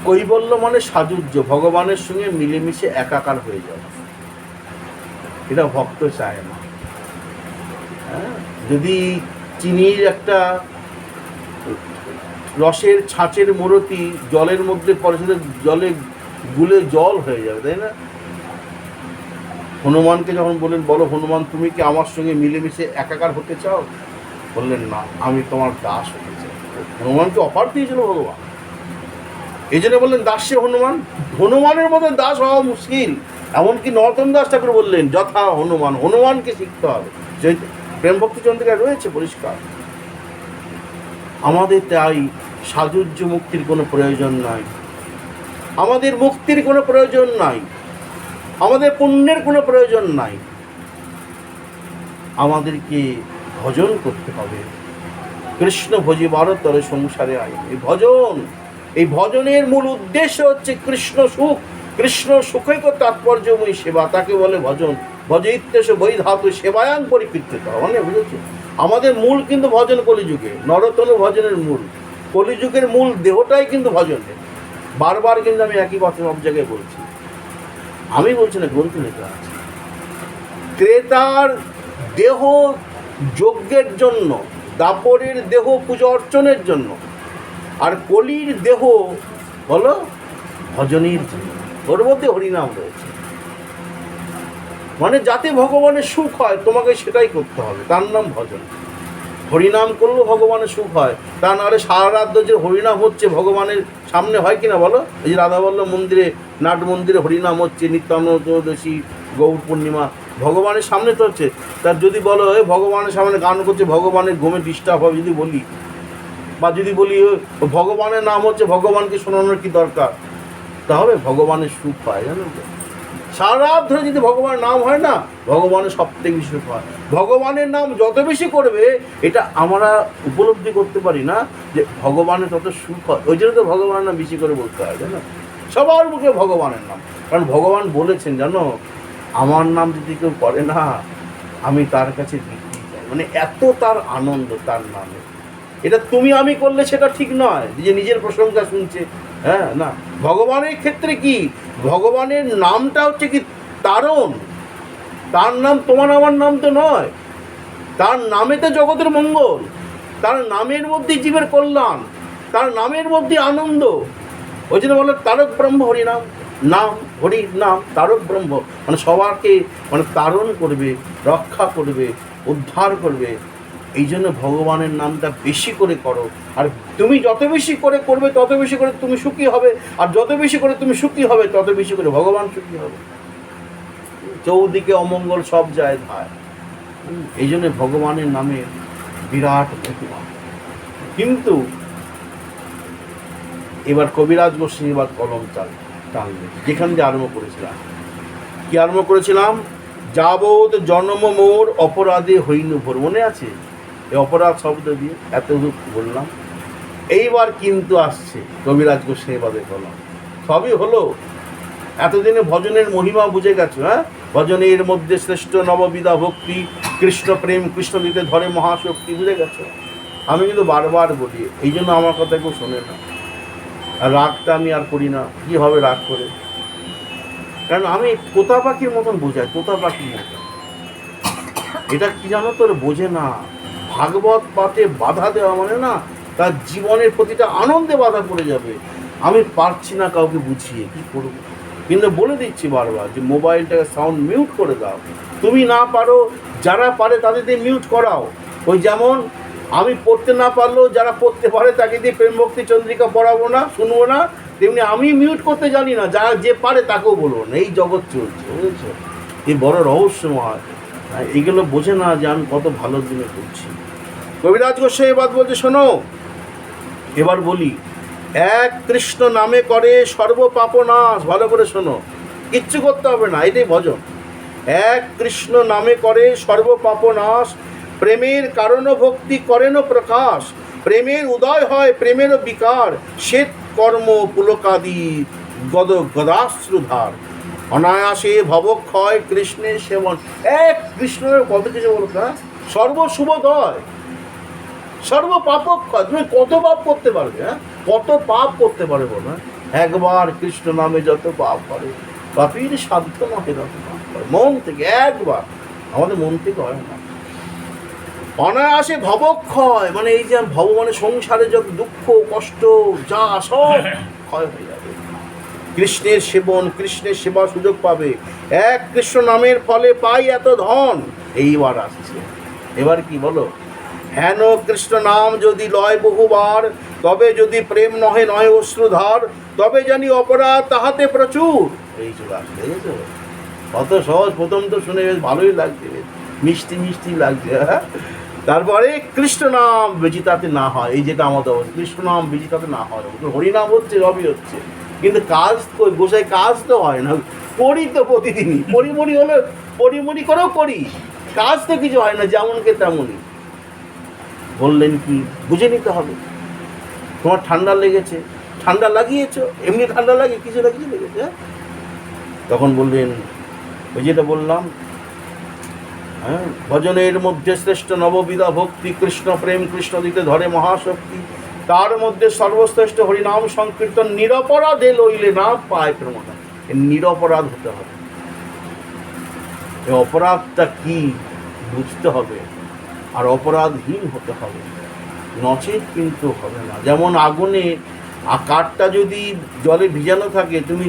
কৈবল্য মানে সাজুজ্য, ভগবানের সঙ্গে মিলেমিশে একাকার হয়ে যাবে, এটা ভক্ত চায় না। হ্যাঁ, যদি চিনির একটা রসের ছাঁচের মোড়তি জলের মধ্যে পরে, সেটা জলে গুলে জল হয়ে যাবে, তাই না? হনুমানকে যখন বললেন, বলো হনুমান, তুমি কি আমার সঙ্গে মিলেমিশে একাকার হতে চাও? বললেন, না, আমি তোমার দাস হতে চাই। হনুমানকে অফার দিয়েছিল ভগবান, এই জন্য বললেন দাসে হনুমান। হনুমানের মতো দাস হওয়া মুশকিল। এমনকি নরোত্তম দাস ঠাকুর বললেন, যথা হনুমান, হনুমানকে শিখতে হবে। প্রেম ভক্তি চন্দ্রিকায় রয়েছে পরিষ্কার। আমাদের তাই সাজুজ্য মুক্তির কোনো প্রয়োজন নাই, আমাদের মুক্তির কোনো প্রয়োজন নাই, আমাদের পুণ্যের কোনো প্রয়োজন নাই। আমাদেরকে ভজন করতে হবে। কৃষ্ণ ভজিবার তরে সংসারে আই, এই ভজন, এই ভজনের মূল উদ্দেশ্য হচ্ছে কৃষ্ণ সুখ। কৃষ্ণ সুখই তো তাৎপর্যময়ী সেবা, তাকে বলে ভজন। ভজইত্যেশ বৈ ধাতু সেবায়াং পরিকীর্তিত, মানে বুঝেছো আমাদের মূল কিন্তু ভজন কলিযুগে, নরতনু ভজনের মূল, কলিযুগের মূল দেহটাই কিন্তু ভজনের। বারবার কিন্তু আমি একই কথা সব জায়গায় বলছি, আমি বলছি না, গ্রন্থে লেখা আছে। ক্রেতার দেহ যজ্ঞের জন্য, দাপরের দেহ পূজা অর্চনের জন্য, আর কলির দেহ বলো ভজনের জন্য। ওর মধ্যে হরিনাম রয়েছে, মানে যাতে ভগবানের সুখ হয় তোমাকে সেটাই করতে হবে, তার নাম ভজন। হরিনাম করলেও ভগবানের সুখ হয়, তা নাহলে সারা রাত যে হরিনাম হচ্ছে ভগবানের সামনে হয় কিনা বলো? এই যে রাধাবল্লভ মন্দিরে, নাট মন্দিরে হরিনাম হচ্ছে, নিত্যানন্দশী, গৌর পূর্ণিমা, ভগবানের সামনে তো হচ্ছে। তার যদি বলো ভগবানের সামনে গান করছে, ভগবানের ঘুমে ডিস্টার্ব হবে যদি বলি, বা যদি বলি ভগবানের নাম হচ্ছে, ভগবানকে শোনানোর কি দরকার? তাহলে ভগবানের সুখ পায়, জানো তো? সারা রাত ধরে যদি ভগবানের নাম হয় না, ভগবানের সব থেকে বেশি সুখ হয়। ভগবানের নাম যত বেশি করবে, এটা আমরা উপলব্ধি করতে পারি না যে ভগবানের তত সুখ হয়। ওই জন্য তো ভগবানের নাম বেশি করে বলতে হয়, জানো? সবার মুখে ভগবানের নাম, কারণ ভগবান বলেছেন জানো, আমার নাম যদি কেউ করে না, আমি তার কাছে দিতে চাই। মানে এত তার আনন্দ তার নামে। এটা তুমি আমি করলে সেটা ঠিক নয়, যে নিজের প্রশংসা শুনছে, হ্যাঁ না। ভগবানের ক্ষেত্রে কি, ভগবানের নামটা হচ্ছে কি তারণ, তার নাম তোমার আমার নাম তো নয়, তার নামেতে জগতের মঙ্গল, তার নামের মধ্যে জীবের কল্যাণ, তার নামের মধ্যে আনন্দ। ওই জন্য বলে তারক ব্রহ্ম হরিনাম, নাম হরির নাম তারক ব্রহ্ম, মানে সবাইকে মানে তারণ করবে, রক্ষা করবে, উদ্ধার করবে। এই জন্য ভগবানের নামটা বেশি করে করো, আর তুমি যত বেশি করে করবে তত বেশি করে তুমি সুখী হবে, আর যত বেশি করে তুমি সুখী হবে তত বেশি করে ভগবান সুখী হবে। চৌদিকে অমঙ্গল সব যায় ধায়। এই জন্য ভগবানের নামে বিরাট মহিমা। কিন্তু এবার কবিরাজ গোস্বামী এবার কলম টানলেন, যেখান দিয়ে আরম্ভ করেছিলাম। কি আরম্ভ করেছিলাম? যাবৎ জন্ম মোর অপরাধে হইনু ভোর, মনে আছে? এই অপরাধ শব্দ দিয়ে এত বললাম। এইবার কিন্তু আসছে কবিরাজ গোস্বামীবাদের কলম। সবই হলো, এতদিনে ভজনের মহিমা বুঝে গেছো, হ্যাঁ? ভজনের মধ্যে শ্রেষ্ঠ নববিধা ভক্তি, কৃষ্ণ প্রেম, কৃষ্ণ দিতে ধরে মহাশক্তি, বুঝে গেছো? আমি কিন্তু বারবার বলি, এই জন্য আমার কথা কেউ শোনে না। আর রাগটা আমি আর করি না, কী হবে রাগ করে? কারণ আমি তোতা পাখির মতন বোঝাই, তোতা পাখির মতন। এটা কি জানো, তোর বোঝে না। ভাগবত পাঠে বাধা দেওয়া মানে না, তার জীবনের প্রতিটা আনন্দে বাধা পড়ে যাবে। আমি পারছি না কাউকে বুঝিয়ে, কি করবো? কিন্তু বলে দিচ্ছি বারবার যে মোবাইলটাকে সাউন্ড মিউট করে দাও। তুমি না পারো, যারা পারে তাদের দিয়ে মিউট করাও। ওই যেমন আমি পড়তে না পারলেও যারা পড়তে পারে তাকে দিয়ে প্রেম ভক্তি চন্দ্রিকা পড়াবো না, শুনবো না, তেমনি আমি মিউট করতে জানি না, যারা যে পারে তাকেও বলবো না। এই জগৎ চলছে, বুঝেছো? এই বড় রহস্যময়। এইগুলো বোঝে না যে আমি কত ভালো দিনে করছি। কবিরাজ গোস্বামী এবার বলছে, শোনো, এবার বলি, এক কৃষ্ণ নামে করে সর্ব পাপ নাশ। ভালো করে শোনো, কিচ্ছু করতে হবে না, এটাই ভজন। এক কৃষ্ণ নামে করে সর্ব পাপ নাশ, প্রেমের কারণ ভক্তি করেন প্রকাশ, প্রেমের উদয় হয় প্রেমেরও বিকার, শ্বেত কর্ম পুলকাদি গদাশ্রুধার, অনায়াসে ভবক্ষয় কৃষ্ণের সেবন। এক কৃষ্ণের কত কিছু বলতো, হ্যাঁ? সর্বশুভদয়, সর্ব পাপক্ষয়। তুমি কত পাপ করতে পারবে, হ্যাঁ? কত পাপ করতে পারবে বলো? একবার কৃষ্ণ নামে যত পাপ করে, পাপীর সাধ্য নহে তত পাপ করে। মন থেকে একবার, আমাদের মন থেকে হয় না। অনায়াসে ভবক্ষয়, মানে এই যে ভগবানের সংসারে যত দুঃখ কষ্ট যা সব ক্ষয় হয়ে যাবে। কৃষ্ণের সেবন, কৃষ্ণের সেবা সুযোগ পাবে। এক কৃষ্ণ নামের ফলে পাই এত ধন। এইবার আসছে, এবার কি বলো? হেন কৃষ্ণ নাম যদি লয় বহুবার, তবে যদি প্রেম নহে নয় অশ্রুধার, তবে জানি অপরাধ তাহাতে প্রচুর। এই চলে আসছে, দেখেছো? কত সহজ। প্রথম তো শুনে বেশ ভালোই লাগছে, মিষ্টি মিষ্টি লাগছে, হ্যাঁ? তারপরে কৃষ্ণ নাম বেজিতাতে না হয়, এই যেটা আমাদের কৃষ্ণ নাম বেজিতাতে না হয়। হরিনাম হচ্ছে, রবি হচ্ছে, কিন্তু কাজ গোসাই কাজ তো হয় না। করি তো প্রতিদিনই, পরিমরি হলে পরিমরি করেও করি, কাজ তো কিছু হয় না, যেমনকে তেমনই। বললেন কি, বুঝে নিতে হবে। তোমার ঠান্ডা লেগেছে, ঠান্ডা লাগিয়েছো, এমনি ঠান্ডা লাগে, কিছু না কিছু লেগেছে, হ্যাঁ? তখন বললেন, ওই যেটা বললাম, হ্যাঁ, ভজনের মধ্যে শ্রেষ্ঠ নববিধা ভক্তি, কৃষ্ণ প্রেম কৃষ্ণ দিতে ধরে মহাশক্তি, তার মধ্যে সর্বশ্রেষ্ঠ হরিনাম সংকীর্তন, নিরপরাধে লইলে না পায় প্রমোদা। নিরপরাধ হতে হবে, এই অপরাধটা কি বুঝতে হবে, আর অপরাধহীন হতে হবে, নচেত কিন্তু হবে না। যেমন আগুনে কাঠটা যদি জলে ভিজানো থাকে, তুমি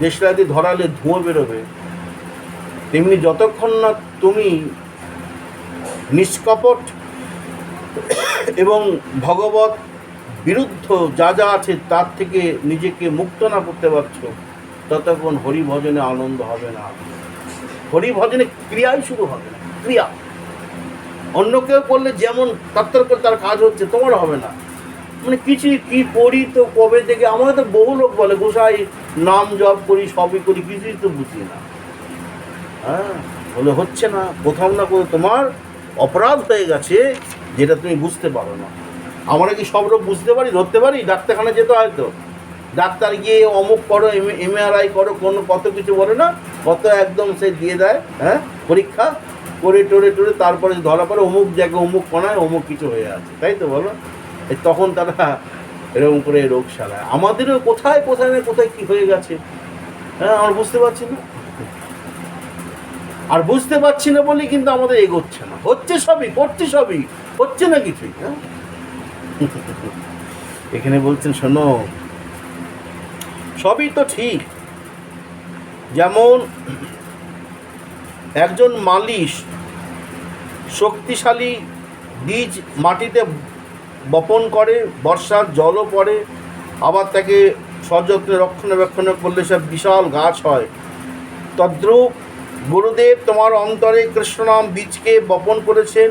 দেশলাইতে ধরালে ধোঁয়া বেরোবে, তেমনি যতক্ষণ না তুমি নিষ্কপট এবং ভগবত বিরুদ্ধ যা যা আছে তার থেকে নিজেকে মুক্ত না করতে পারছো, ততক্ষণ হরিভজনে আনন্দ হবে না। হরিভজনে ক্রিয়াই শুরু হবে না, ক্রিয়া। অন্য কেউ করলে যেমন তত্তর করে তার কাজ হচ্ছে, তোমার হবে না। মানে কিছু কি পড়ি তো কবে থেকে, আমাদের তো বহু লোক বলে গোসাই নাম জপ করি, সবই করি, কিছুই তো বুঝি না। হ্যাঁ, বলে হচ্ছে না, কোথাও না কোথাও তোমার অপরাধ হয়ে গেছে, যেটা তুমি বুঝতে পারো না। আমরা কি সব রোগ বুঝতে পারি, ধরতে পারি? ডাক্তারখানা যেতে হয়তো, ডাক্তার গিয়ে অমুক করো, MRI করো, কত কিছু বলে না, কত একদম সে দিয়ে দেয়। হ্যাঁ, পরীক্ষা করে টোরে তারপরে ধরা পড়ে অমুক জায়গায় অমুক কণায় অমুক কিছু হয়ে আছে, তাই তো বলো? তখন তারা এরকম করে রোগ সারায়। আমাদেরও কোথায় কোথায় না কোথায় কি হয়ে গেছে, হ্যাঁ, আমরা বুঝতে পারছি না। আর বুঝতে পারছি না বলেই কিন্তু আমাদের এগোচ্ছে না। হচ্ছে সবই, করছে সবই, হচ্ছে না কিছুই। হ্যাঁ, এখানে বলছেন শোনো, সবই তো ঠিক। যেমন একজন মালিশ শক্তিশালী বীজ মাটিতে বপন করে, বর্ষার জলও পড়ে, আবার তাকে সযত্নে রক্ষণাবেক্ষণ করলে সব বিশাল গাছ হয়। তদ্রূপ গুরুদেব তোমার অন্তরে কৃষ্ণনাম বীজকে বপন করেছেন,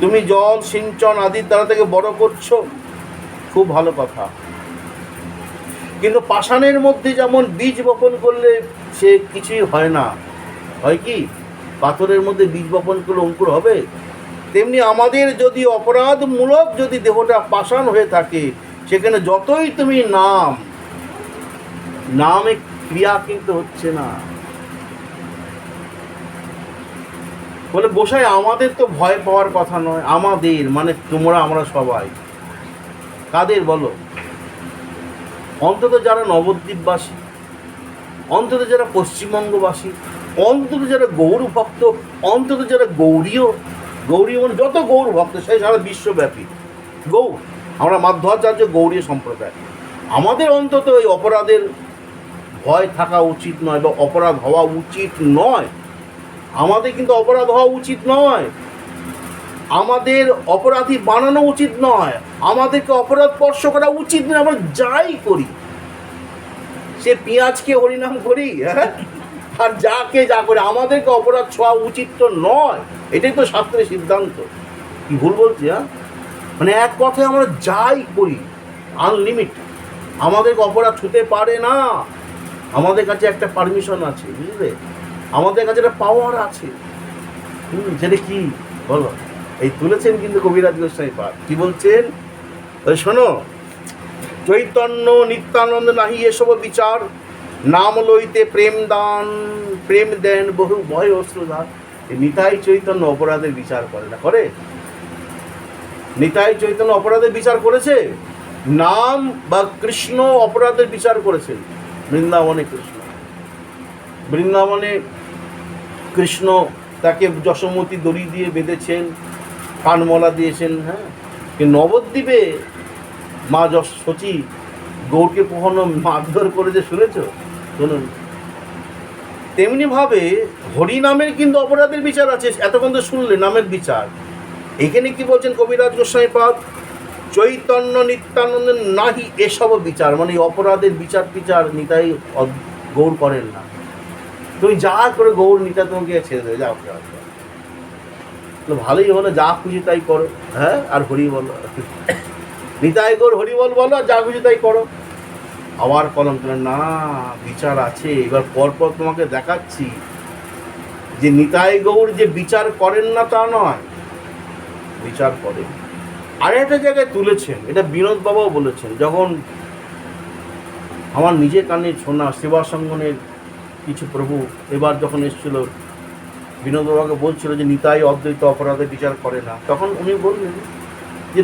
তুমি জল সিঞ্চন আদির দ্বারা থেকে বড় করছো, খুব ভালো কথা। কিন্তু পাষাণের মধ্যে যেমন বীজ বপন করলে সে কিছুই হয় না, হয় কি? পাথরের মধ্যে বীজ বপন করলে অঙ্কুর হবে? তেমনি আমাদের যদি অপরাধমূলক যদি দেহটা পাষাণ হয়ে থাকে, সেখানে যতই তুমি নামে ক্রিয়া কিন্তু হচ্ছে না। বলে গোসাই আমাদের তো ভয় পাওয়ার কথা নয়, আমাদের মানে তোমরা, আমরা সবাই। কাদের বলো? অন্তত যারা নবদ্বীপবাসী, অন্তত যারা পশ্চিমবঙ্গবাসী, অন্তত যারা গৌর ভক্ত, অন্তত যারা গৌরীয় মানে যত গৌর ভক্ত, সেই সারা বিশ্বব্যাপী গৌর, আমরা মাধ্যাচার্য গৌরীয় সম্প্রদায়, আমাদের অন্তত এই অপরাধের ভয় থাকা উচিত নয়, বা অপরাধ হওয়া উচিত নয়। আমাদের কিন্তু অপরাধ হওয়া উচিত নয়, আমাদের অপরাধী বানানো উচিত নয়, আমাদেরকে অপরাধ স্পর্শ করা উচিত নয়। আমরা যাই করি, সে পেঁয়াজকে হরিনাম করি, হ্যাঁ, আর যাকে যা করে, আমাদেরকে অপরাধ ছোঁয়া উচিত তো নয়। এটাই তো শাস্ত্রের সিদ্ধান্ত। কি ভুল বলছি? হ্যাঁ, মানে এক কথায় আমরা যাই করি আনলিমিট, আমাদেরকে অপরাধ ছুঁতে পারে না। আমাদের কাছে একটা পারমিশন আছে, বুঝলে, আমাদের কাছে একটা পাওয়ার আছে। সেটা কি বলো? এই তুলেছেন কিন্তু কবিরাজ গোস্বামী পাদ। কি বলছেন? শোনো, চৈতন্য নিত্যানন্দ নাহি এসব বিচার, নাম লইতে প্রেম দেন বহু ভয় অশ্রুধার। নিতাই চৈতন্য অপরাধের বিচার করে না? করে? নিতাই চৈতন্য অপরাধের বিচার করেছে? নাম বা কৃষ্ণ অপরাধের বিচার করেছেন। বৃন্দাবনে কৃষ্ণ তাকে যশোমতী দড়ি দিয়ে বেঁধেছেন, কানমলা দিয়েছেন। হ্যাঁ, কিন্তু নবদ্বীপে মা শচী গৌরকে কখনো মারধর করেছে শুনেছ? শুনুন। তেমনিভাবে হরিনামের কিন্তু অপরাধের বিচার আছে। এতক্ষণ তো শুনলে নামের বিচার। এখানে কি বলছেন কবিরাজ গোস্বামী পাদ? চৈতন্য নিত্যানন্দ নাহি এসব বিচার, মানে অপরাধের বিচার নিতাই গৌর করেন না। তুমি যা করে গৌর নিতা তোমাকে ছেড়ে দেবে, যা ভালোই হলো, যা খুশি তাই করো। হ্যাঁ, আর হরি বলো, নিতাই গৌর হরিবল বলো, আর যা খুশি তাই করো। আবার কলম তোলেন, না বিচার আছে। এবার পরপর তোমাকে দেখাচ্ছি যে নিতাই গৌর যে বিচার করেন না তা নয়, বিচার করেন। আর একটা জায়গায় তুলেছেন, এটা বিনোদ বাবাও বলেছেন, যখন আমার নিজের কানে শোনা সেবাসঙ্গনের কিছু প্রভু এবার যখন এসেছিল বিনোদ বাবাকে বলছিল যে নিতাই অদ্বৈত অপরাধের বিচার করে না, তখন উনি বললেন যে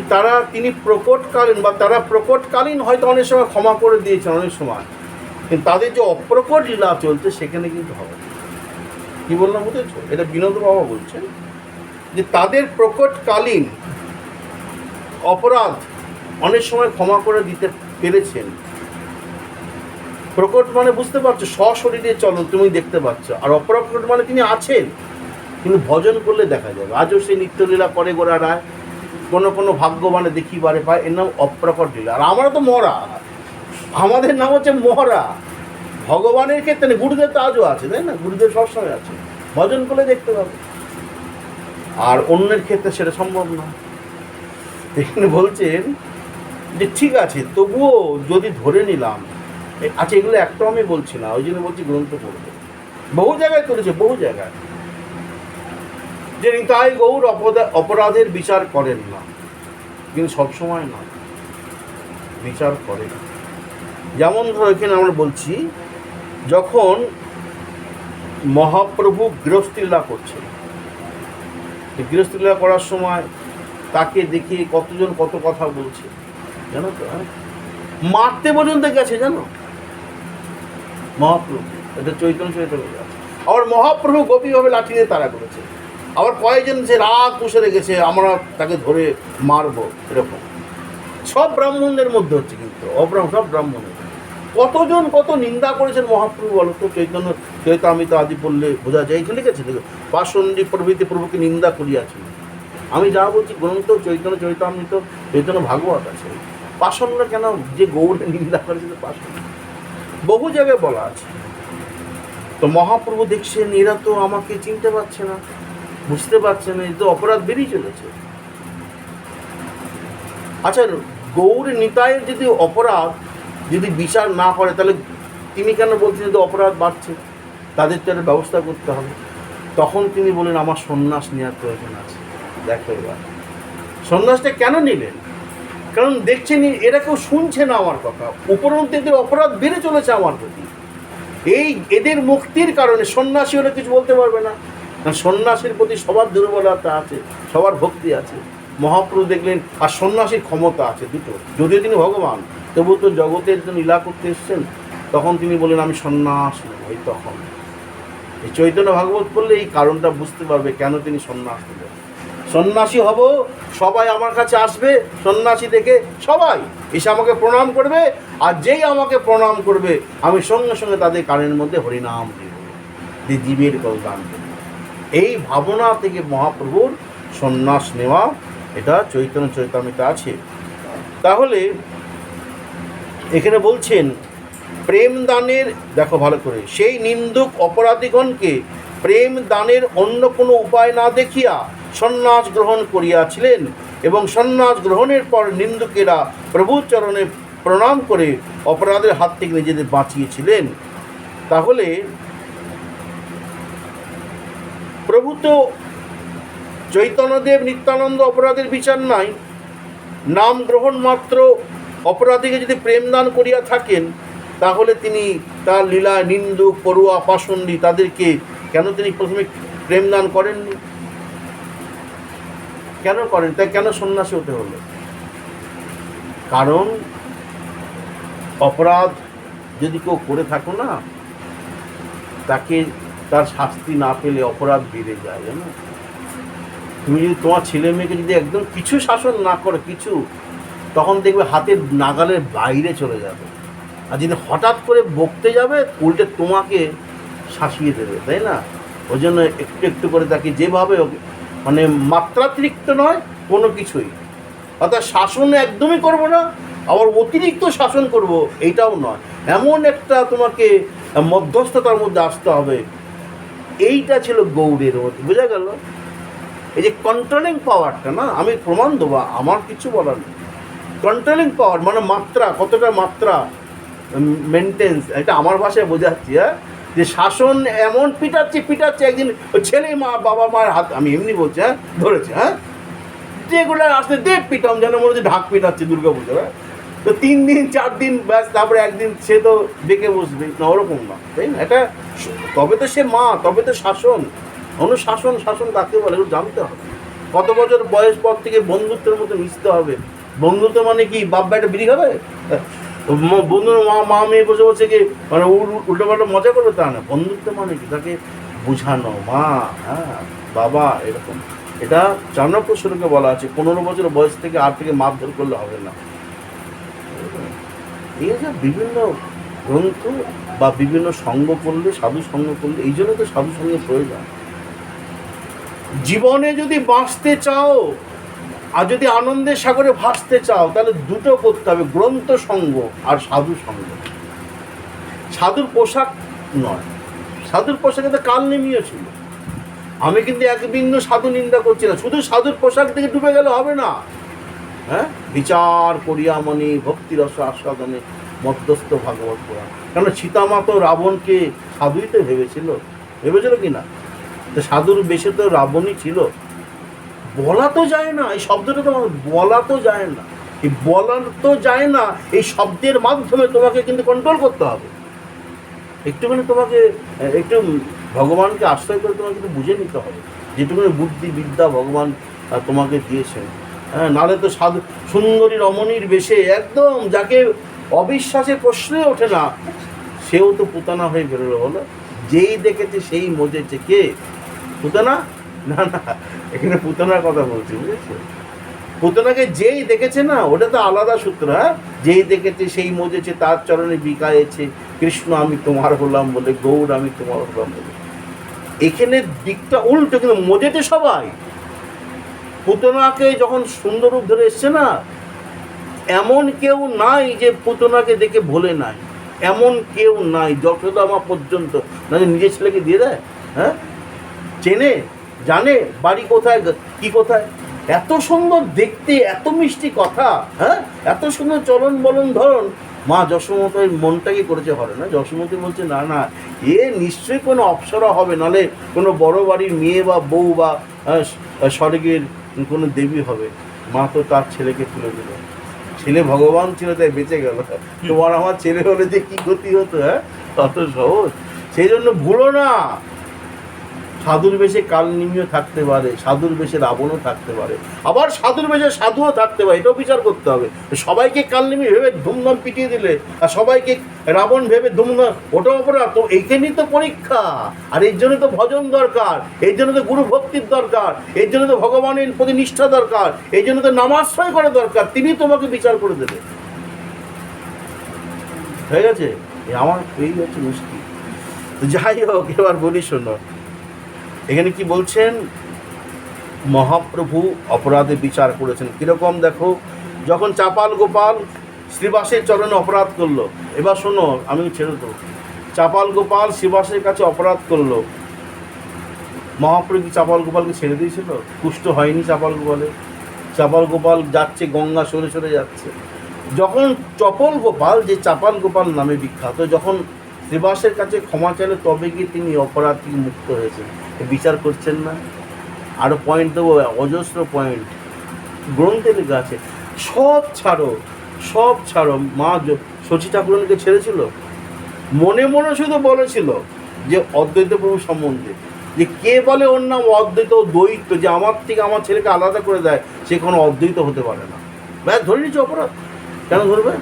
তিনি প্রকটকালীন বা তারা প্রকটকালীন হয়তো অনেক সময় ক্ষমা করে দিয়েছেন অনেক সময়, কিন্তু তাদের যে অপ্রকট লীলা চলছে সেখানে কিন্তু হবে না। কী বললাম বুঝেছ? এটা বিনোদ বাবা বলছেন যে তাদের প্রকটকালীন অপরাধ অনেক সময় ক্ষমা করে দিতে পেরেছেন। প্রকট মানে বুঝতে পারছো, সশরীরে চলন তুমি দেখতে পাচ্ছ, আর অপ্রকট মানে তিনি আছেন কিন্তু ভজন করলে দেখা যাবে। আজও সে নিত্যলীলা করে গোড়া রায়, কোনো কোনো ভাগ্যবানে দেখিবারে পায়, এর নাম অপ্রকট লীলা। আর আমরা তো মরা, আমাদের নাম হচ্ছে মরা। ভগবানের ক্ষেত্রে গুরুদেব তো আজও আছে, তাই না? গুরুদেব সবসময় আছে, ভজন করলে দেখতে পাবে। আর অন্যের ক্ষেত্রে সেটা সম্ভব না। এখানে বলছেন যে ঠিক আছে, তবুও যদি ধরে নিলাম, আচ্ছা এগুলো একটাও আমি বলছি না, ওই জন্য বলছি গ্রন্থ পড়বে। বহু জায়গায় করেছে, বহু জায়গায়, যে নিতাই গৌর অপরাধের বিচার করেন না, কিন্তু সবসময় না, বিচার করে না। যেমন ধরো এখানে আমরা বলছি, যখন মহাপ্রভু গৃহস্থলীলা করছেন, গৃহস্থলীলা করার সময় তাকে দেখে কতজন কত কথা বলছে জানো তো, মারতে পর্যন্ত গেছে জানো মহাপ্রভু। এটা চৈতন্য চৈতন্য আছে। আবার মহাপ্রভু গোপীভাবে লাঠি দিয়ে তাড়া করেছে। আবার কয়েকজন যে রাগ পুষে রেখেছে, আমরা তাকে ধরে মারবো, এরকম। সব ব্রাহ্মণদের মধ্যে হচ্ছে, কিন্তু সব ব্রাহ্মণের। কতজন কত নিন্দা করেছেন মহাপ্রভু বলো তো। চৈতন্য চৈতামৃত আদি পড়লে বোঝা যায়। এখানে লিখেছে, দেখো, পাষণ্ডী প্রভৃতি প্রভুকে নিন্দা করিয়াছেন। আমি যা বলছি গ্রন্থ চৈতন্য চৈতামৃত, চৈতন্য ভাগবত আছে। পাষণ্ড কেন? যে গৌড়ে নিন্দা করেছে পাষণ্ড, বহু জায়গায় বলা আছে। তো মহাপ্রভু দেখছেন এরা তো আমাকে চিনতে পারছে না, বুঝতে পারছে না, এই তো অপরাধ বেরিয়ে চলেছে। আচ্ছা, গৌর নিতাইয়ের যদি অপরাধ যদি বিচার না করে, তাহলে তিনি কেন বলছেন যে অপরাধ বাড়ছে, তাদের তো একটা ব্যবস্থা করতে হবে। তখন তিনি বলেন আমার সন্ন্যাস নেওয়ার প্রয়োজন আছে। দেখো এবার সন্ন্যাসটা কেন নিলেন? কারণ দেখছেন এরা কেউ শুনছে না আমার কথা, উপরন্তু এদের অপরাধ বেড়ে চলেছে আমার প্রতি। এই এদের মুক্তির কারণে সন্ন্যাসী হলে কিছু বলতে পারবে না, সন্ন্যাসীর প্রতি সবার দুর্বলতা আছে, সবার ভক্তি আছে। মহাপ্রভু দেখলেন, আর সন্ন্যাসীর ক্ষমতা আছে দুটো, যদিও তিনি ভগবান, তবু তো জগতের জন্য লীলা করতে এসছেন। তখন তিনি বলেন আমি সন্ন্যাস নেব। এই তখন এই চৈতন্য ভাগবত পড়লে এই কারণটা বুঝতে পারবে কেন তিনি সন্ন্যাস নেবেন। সন্ন্যাসী হব, সবাই আমার কাছে আসবে, সন্ন্যাসী দেখে সবাই এসে আমাকে প্রণাম করবে, আর যেই আমাকে প্রণাম করবে আমি সঙ্গে সঙ্গে তাদের কানের মধ্যে হরিনাম দেব, যে জীবের কল্যাণ দেব। এই ভাবনা থেকে মহাপ্রভুর সন্ন্যাস নেওয়া, এটা চৈতন্য চৈতামৃত আছে। তাহলে এখানে বলছেন প্রেম দানের, দেখো ভালো করে, সেই নিন্দুক অপরাধীগণকে প্রেম দানের অন্য কোনো উপায় না দেখিয়া সন্ন্যাস গ্রহণ করিয়াছিলেন, এবং সন্ন্যাস গ্রহণের পর নিন্দুকেরা প্রভুর চরণে প্রণাম করে অপরাধের হাত থেকে নিজেদের বাঁচিয়েছিলেন। তাহলে প্রভু তো চৈতন্যদেব নিত্যানন্দ অপরাধের বিচার নাই, নাম গ্রহণ মাত্র অপরাধীকে যদি প্রেমদান করিয়া থাকেন, তাহলে তিনি তার লীলা নিন্দুক পড়ুয়া পাষণ্ডী তাদেরকে কেন তিনি প্রথমে প্রেমদান করেননি? কেন করেন? তাই কেন সন্ন্যাসী হতে হলো? কারণ অপরাধ যদি কেউ করে থাকো না, তাকে তার শাস্তি না পেলে অপরাধ বেড়ে যায়, জানো। তুমি যদি তোমার ছেলে মেয়েকে যদি একদম কিছু শাসন না করে, কিছু, তখন দেখবে হাতের নাগালের বাইরে চলে যাবে। আর যদি হঠাৎ করে বকতে যাবে, উল্টে তোমাকে শাসিয়ে দেবে, তাই না? ওই জন্য একটু একটু করে তাকে যেভাবে, মানে মাত্রাতিরিক্ত নয় কোনো কিছুই, অর্থাৎ শাসন একদমই করবো না, আবার অতিরিক্ত শাসন করব এইটাও নয়। এমন একটা তোমাকে মধ্যস্থতার মধ্যে আসতে হবে। এইটা ছিল গৌড়ের মধ্যে, বোঝা গেল? এই যে কন্ট্রোলিং পাওয়ারটা, না, আমি প্রমাণ দেবো, আমার কিছু বলার নেই। কন্ট্রোলিং পাওয়ার মানে মাত্রা, কতটা মাত্রা মেনটেন্স, এটা আমার ভাষায় বোঝাচ্ছি। হ্যাঁ, যে শাসন এমন পিটাচ্ছে, একদিন ছেলে বাবা মায়ের হাত, আমি এমনি বলছি, হ্যাঁ, ধরেছে, হ্যাঁ, যেগুলো আসতে দেব পিটাম, যেন মনে হচ্ছে ঢাক পিটাচ্ছে দুর্গা পুজো। হ্যাঁ, তো 3 দিন 4 দিন ব্যাস, তারপরে একদিন সে তো ডেকে বসবে না, ওরকম না, তাই না? এটা তবে তো সে মা, তবে তো শাসন। অনুশাসন, শাসন কাকে বলে এগুলো জানতে হবে। কত বছর বয়স পর থেকে বন্ধুত্বের মতো মিশতে হবে। বন্ধুত্ব মানে কি বাপ ভাইটা বিড়ি খাবে, বন্ধুর মা মেয়ে বসে বসে কি মানে উল্টো পাল্টা মজা করবে তা না। বন্ধুত্ব মানে কি তাকে বুঝানো, মা হ্যাঁ বাবা এরকম। এটা চাণক্য শ্লোকে বলা আছে 15 বছর বয়স থেকে আর থেকে মারধর করলে হবে না। এই যে বিভিন্ন গ্রন্থ বা বিভিন্ন সঙ্গ করলে, সাধু সঙ্গ করলে, এই জন্য তো সাধু সঙ্গের প্রয়োজন। জীবনে যদি বাঁচতে চাও আর যদি আনন্দের সাগরে ভাসতে চাও তাহলে দুটো করতে হবে, গ্রন্থ সঙ্গ আর সাধু সঙ্গ। সাধুর পোশাক নয়, সাধুর পোশাকে তো কাল নেমিয়ে ছিল। আমি কিন্তু এক বিন্দু সাধু নিন্দা করছি না, শুধু সাধুর পোশাক থেকে ডুবে গেলে হবে না। হ্যাঁ, বিচার করিয়া মনি ভক্তিরস আস্বাদনে মধ্যস্থ ভাগবত পুরাণ। কেন সীতামা তো রাবণকে সাধুই তো ভেবেছিল কি না? তো সাধুর বেশে তো রাবণই ছিল। বলা তো যায় না, এই শব্দটা তো বলা তো যায় না, এই বলার তো যায় না, এই শব্দের মাধ্যমে তোমাকে কিন্তু কন্ট্রোল করতে হবে। একটুখানি তোমাকে একটু ভগবানকে আশ্রয় করে তোমাকে কিন্তু বুঝে নিতে হবে, যেটুকুনি বুদ্ধি বিদ্যা ভগবান তোমাকে দিয়েছেন। হ্যাঁ, নাহলে তো সাধু সুন্দরী রমণীর বেশে একদম যাকে অবিশ্বাসের প্রশ্নই ওঠে না, সেও তো পুতানা হয়ে বেরোলো। বলো, যেই দেখেছে সেই মজেছে। কে পুতানা? না না, এখানে পুতনার কথা বলছি, বুঝেছো? পুতনাকে যেই দেখেছে না, ওটা তো আলাদা সূত্র। হ্যাঁ, যেই দেখেছে সেই মজেছে, তার চরণে বিকায়েছে কৃষ্ণ আমি তোমার হলাম বলে, গৌর আমি তোমার হলাম বলে। এখানে দিকটা উল্টো, কিন্তু মজেছে সবাই। পুতনাকে যখন সুন্দর রূপ ধরে এসছে না, এমন কেউ নাই যে পুতনাকে দেখে ভোলে নাই, এমন কেউ নাই। যশোদা মা পর্যন্ত না নিজের ছেলেকে দিয়ে দেয়। হ্যাঁ, চেনে জানে বাড়ি কোথায় কি কোথায়, এত সুন্দর দেখতে, এত মিষ্টি কথা, হ্যাঁ এত সুন্দর চলন বলন ধরন। মা যশোমতীর মনটাকে করেছে হরে না। যশোমতী বলছে না না, এ নিশ্চয়ই কোনো অপ্সরা হবে, নাহলে কোনো বড় বাড়ির মেয়ে বা বউ বা স্বর্গের কোনো দেবী হবে। মা তো তার ছেলেকে তুলে দিল। ছেলে ভগবান ছিল তাই বেঁচে গেল। তোমার আমার ছেলে হলে যে কি ক্ষতি হতো, হ্যাঁ অত সহজ। সেই জন্য ভুলো না, সাধুর বেশে কালনিমিও থাকতে পারে, সাধুর বেশে রাবণও থাকতে পারে, আবার সাধুর বেশে সাধুও থাকতে পারে। এটাও বিচার করতে হবে। সবাইকে কালনিমি ভেবে ধুমধাম পিটিয়ে দিলে আর সবাইকে রাবণ ভেবে ধুমধাম, ওটা অপরাধ। তো এইখানেই তো পরীক্ষা। আর এর জন্য তো ভজন দরকার, এর জন্য তো গুরু ভক্তির দরকার, এর জন্য তো ভগবানের প্রতি নিষ্ঠা দরকার, এই জন্য তো নামাশ্রয় করা দরকার। তিনি তোমাকে বিচার করে দেবে। হয়ে গেছে? আমার এই হচ্ছে মুশকিল। যাই হোক, এবার বলি শোনো, এখানে কি বলছেন? মহাপ্রভু অপরাধে বিচার করেছেন কিরকম দেখো। যখন চাপাল গোপাল শ্রীবাসের চরণে অপরাধ করলো, এবার শোনো, আমি ছেড়ে দেবো। চাপাল গোপাল শ্রীবাসের কাছে অপরাধ করলো, মহাপ্রভু কি চাপাল গোপালকে ছেড়ে দিয়েছিল? পুষ্ট হয়নি চাপাল গোপালে। চাপাল গোপাল যাচ্ছে, গঙ্গা সরে সরে যাচ্ছে। যখন চপল গোপাল, যে চাপাল গোপাল নামে বিখ্যাত, যখন শ্রীবাসের কাছে ক্ষমা চাইলে তবে গিয়ে তিনি অপরাধ থেকে মুক্ত হয়েছেন। বিচার করছেন না? আরও পয়েন্ট দেবো, অজস্র পয়েন্ট গ্রন্থে লেখা আছে। সব ছাড়ো, সব ছাড়ো। মা শচী ঠাকুরকে ছেড়েছিল, মনে মনে শুধু বলেছিল যে অদ্বৈত প্রভু সম্বন্ধে, যে কে বলে ওর নাম অদ্বৈত, দ্বৈত, যে আমার থেকে আমার ছেলেকে আলাদা করে দেয়, সে কোনো অদ্বৈত হতে পারে না। ব্যাস ধরে নিচ্ছে অপরাধ। কেন ধরবে?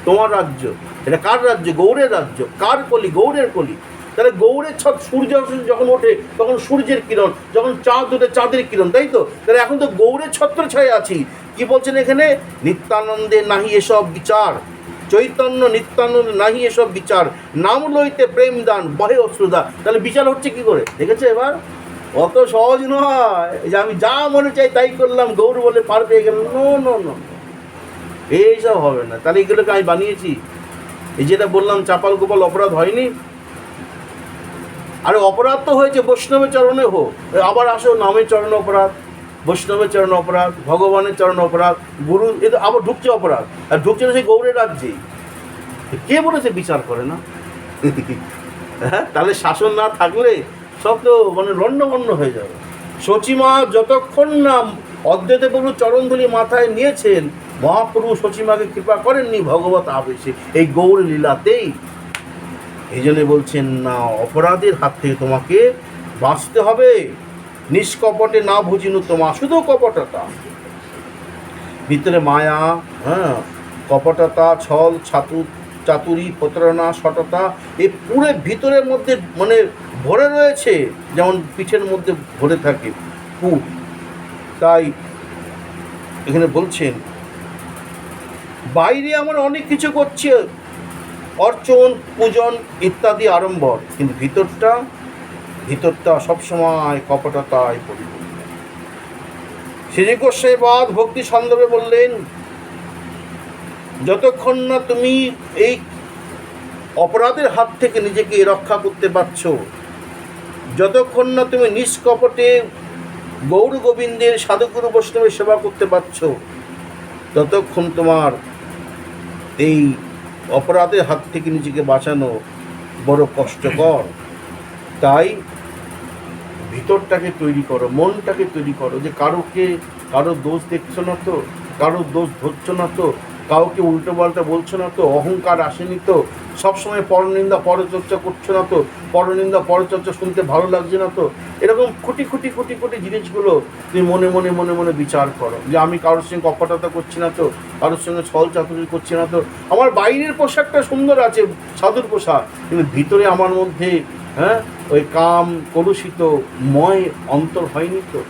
তোমার রাজ্য, এটা কার রাজ্য? গৌড়ের রাজ্য। কার কলি? গৌড়ের কলি। তাহলে গৌড়ের ছট, সূর্য যখন ওঠে তখন সূর্যের কিরণ, যখন চাঁদ ওঠে চাঁদের কিরণ, তাই তো? তাহলে এখন তো গৌড়ের ছত্র ছায় আছি। কি বলছেন এখানে? নিত্যানন্দে নাহি এসব বিচার, চৈতন্য নিত্যানন্দ নাহি এসব বিচার, নাম লইতে প্রেম দান বহে অশ্রুদা। তাহলে বিচার হচ্ছে কি করে? দেখেছে এবার? অত সহজ নয় যে আমি যা মনে চাই তাই করলাম, গৌর বলে পার পেয়ে গেল। নো নো নো, এইসব হবে না। তাহলে এগুলোকে আমি বানিয়েছি? এই যেটা বললাম চাপাল গোপাল অপরাধ হয়নি? আরে অপরাধ তো হয়েছে বৈষ্ণবের চরণে হোক, আবার আসো নামের চরণে অপরাধ, বৈষ্ণবের চরণে অপরাধ, ভগবানের চরণে অপরাধ, গুরু, এ তো আবার ঢুকছে অপরাধ। আর ঢুকছে না সেই গৌড়ের রাজ্যেই। কে বলেছে বিচার করে না? হ্যাঁ, তাহলে শাসন না থাকলে সব তো মানে লণ্ডভণ্ড হয়ে যাবে। শচীমা যতক্ষণ না অদ্বৈত প্রভু চরণধুলি মাথায় নিয়েছেন, মহাপ্রভু শচীমাকে কৃপা করেননি ভগবত আবেশে, এই গৌর লীলাতেই। এই জন্য বলছেন না, অপরাধের হাত থেকে তোমাকে বাঁচতে হবে নিষ্কপটে না ভুজিনু তোমা, শুধু কপটতা, ভিতরে মায়া, হ্যাঁ, কপটতা, ছল, চাতুরি, প্রতারণা, সততা, এই পুরো ভিতরের মধ্যে মানে ভরে রয়েছে, যেমন পিঠের মধ্যে ভরে থাকে পুর। তাই এখানে বলছেন বাইরে আমরা অনেক কিছু করছি, অর্চন, পূজন ইত্যাদি আড়ম্বর, কিন্তু ভিতরটা সবসময় কপটতায় পরিপূর্ণ। শ্রী গোস্বামী বাদ ভক্তি সন্দর্ভে বললেন, যতক্ষণ না তুমি এই অপরাধের হাত থেকে নিজেকে রক্ষা করতে পারছো, যতক্ষণ না তুমি নিষ্কপটে গৌর গোবিন্দের সাধুগুরু বৈষ্ণবের সেবা করতে পারছো, ততক্ষণ তোমার এই অপরাধের হাত থেকে নিজেকে বাঁচানো বড় কষ্টকর। তাই ভিতরটাকে তৈরি করো, মনটাকে তৈরি করো, যে কারো দোষ দেখছো না তো, কারো দোষ ধরছো না তো, কাউকে উল্টো পাল্টা বলছো না তো, অহংকার আসেনি তো, সবসময় পরনিন্দা পরচর্চা করছো না তো, পরনিন্দা পরচর্চা শুনতে ভালো লাগছে না তো, এরকম খুঁটি জিনিসগুলো তুমি মনে বিচার করো, যে আমি কারোর সঙ্গে কপটতা করছি না তো, কারোর সঙ্গে ছল চাতুরি করছি না তো, আমার বাইরের পোশাকটা সুন্দর আছে, সাধুর পোশাক, কিন্তু ভিতরে আমার মধ্যে, হ্যাঁ, ওই কাম কলুষিত ময় অন্তর হয়নি তো।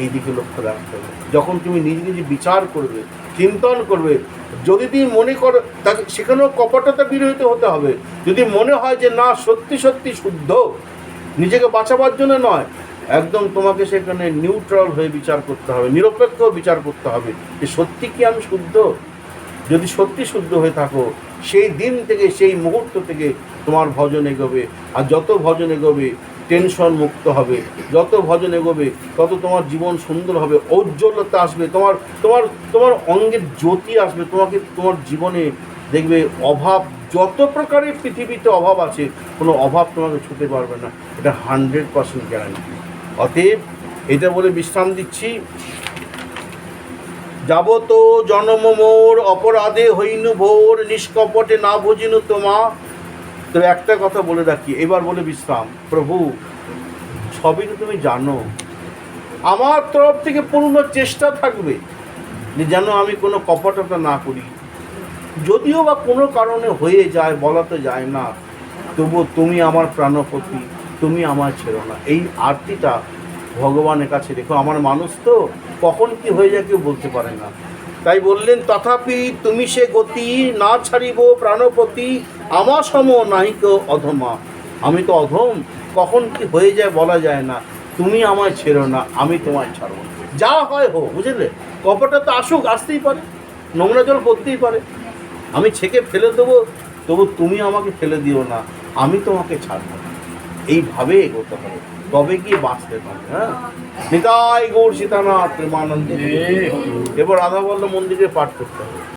এই দিকে লক্ষ্য রাখতে হবে। যখন তুমি নিজে বিচার করবে, চিন্তন করবে, যদি তুমি মনে করো, তাকে সেখানেও কপটতা বিরহিত হতে হবে। যদি মনে হয় যে না সত্যি শুদ্ধ, নিজেকে বাঁচাবার জন্য নয়, একদম তোমাকে সেখানে নিউট্রাল হয়ে বিচার করতে হবে, নিরপেক্ষ বিচার করতে হবে, যে সত্যি কি আমি শুদ্ধ। যদি সত্যি শুদ্ধ হয়ে থাকো, সেই দিন থেকে, সেই মুহূর্ত থেকে তোমার ভজন এগোবে। আর যত ভজন এগোবে টেনশন মুক্ত হবে, যত ভজন এগোবে তত তোমার জীবন সুন্দর হবে, ঔজ্জ্বল্যতা আসবে, তোমার অঙ্গের জ্যোতি আসবে, তোমার জীবনে দেখবে অভাব, যত প্রকারের পৃথিবীতে অভাব আছে, কোনো অভাব তোমাকে ছুঁতে পারবে না, এটা 100% গ্যারান্টি। অতএব এটা বলে বিশ্রাম দিচ্ছি। যাবত জনম মোর অপরাধে হইনু ভোর, নিষ্কপটে না ভজিনু তোমা। তো একটা কথা বলে রাখি, এবার বলে বিশ্রাম। প্রভু, সবই তো তুমি জানো, আমার তরফ থেকে পূর্ণ চেষ্টা থাকবে যে যেন আমি কোনো কপটতা না করি, যদিও বা কোনো কারণে হয়ে যায়, বলা তো যায় না, তবু তুমি আমার প্রাণপতি, তুমি আমার ছেড়ো না, এই আরতিটা ভগবানের কাছে রেখো। আমার মানুষ তো কখন কি হয়ে যায় কেউ বলতে পারে না। তাই বললেন, তথাপি তুমি সে গতি না ছাড়িব প্রাণপতি, আমার সম নাহিক অধমা। আমি তো অধম, কখন কি হয়ে যায় বলা যায় না, তুমি আমায় ছেড়ো না, আমি তোমায় ছাড়ব না। যা হয় হোক, বুঝলে, কপটতা আসুক, আসতেই পারে, নোংরা জল করতেই পারে, আমি ছেঁকে ফেলে দেবো, তবু তুমি আমাকে ফেলে দিও না, আমি তোমাকে ছাড়ব না। এইভাবে এগোতে হবে, তবে কি বাঁচতে পারবে। হ্যাঁ, নিতাই গৌর সীতানাথ প্রেমানন্দ। এবার রাধা বল্লভ মন্দিরে পাঠ করতে হবে।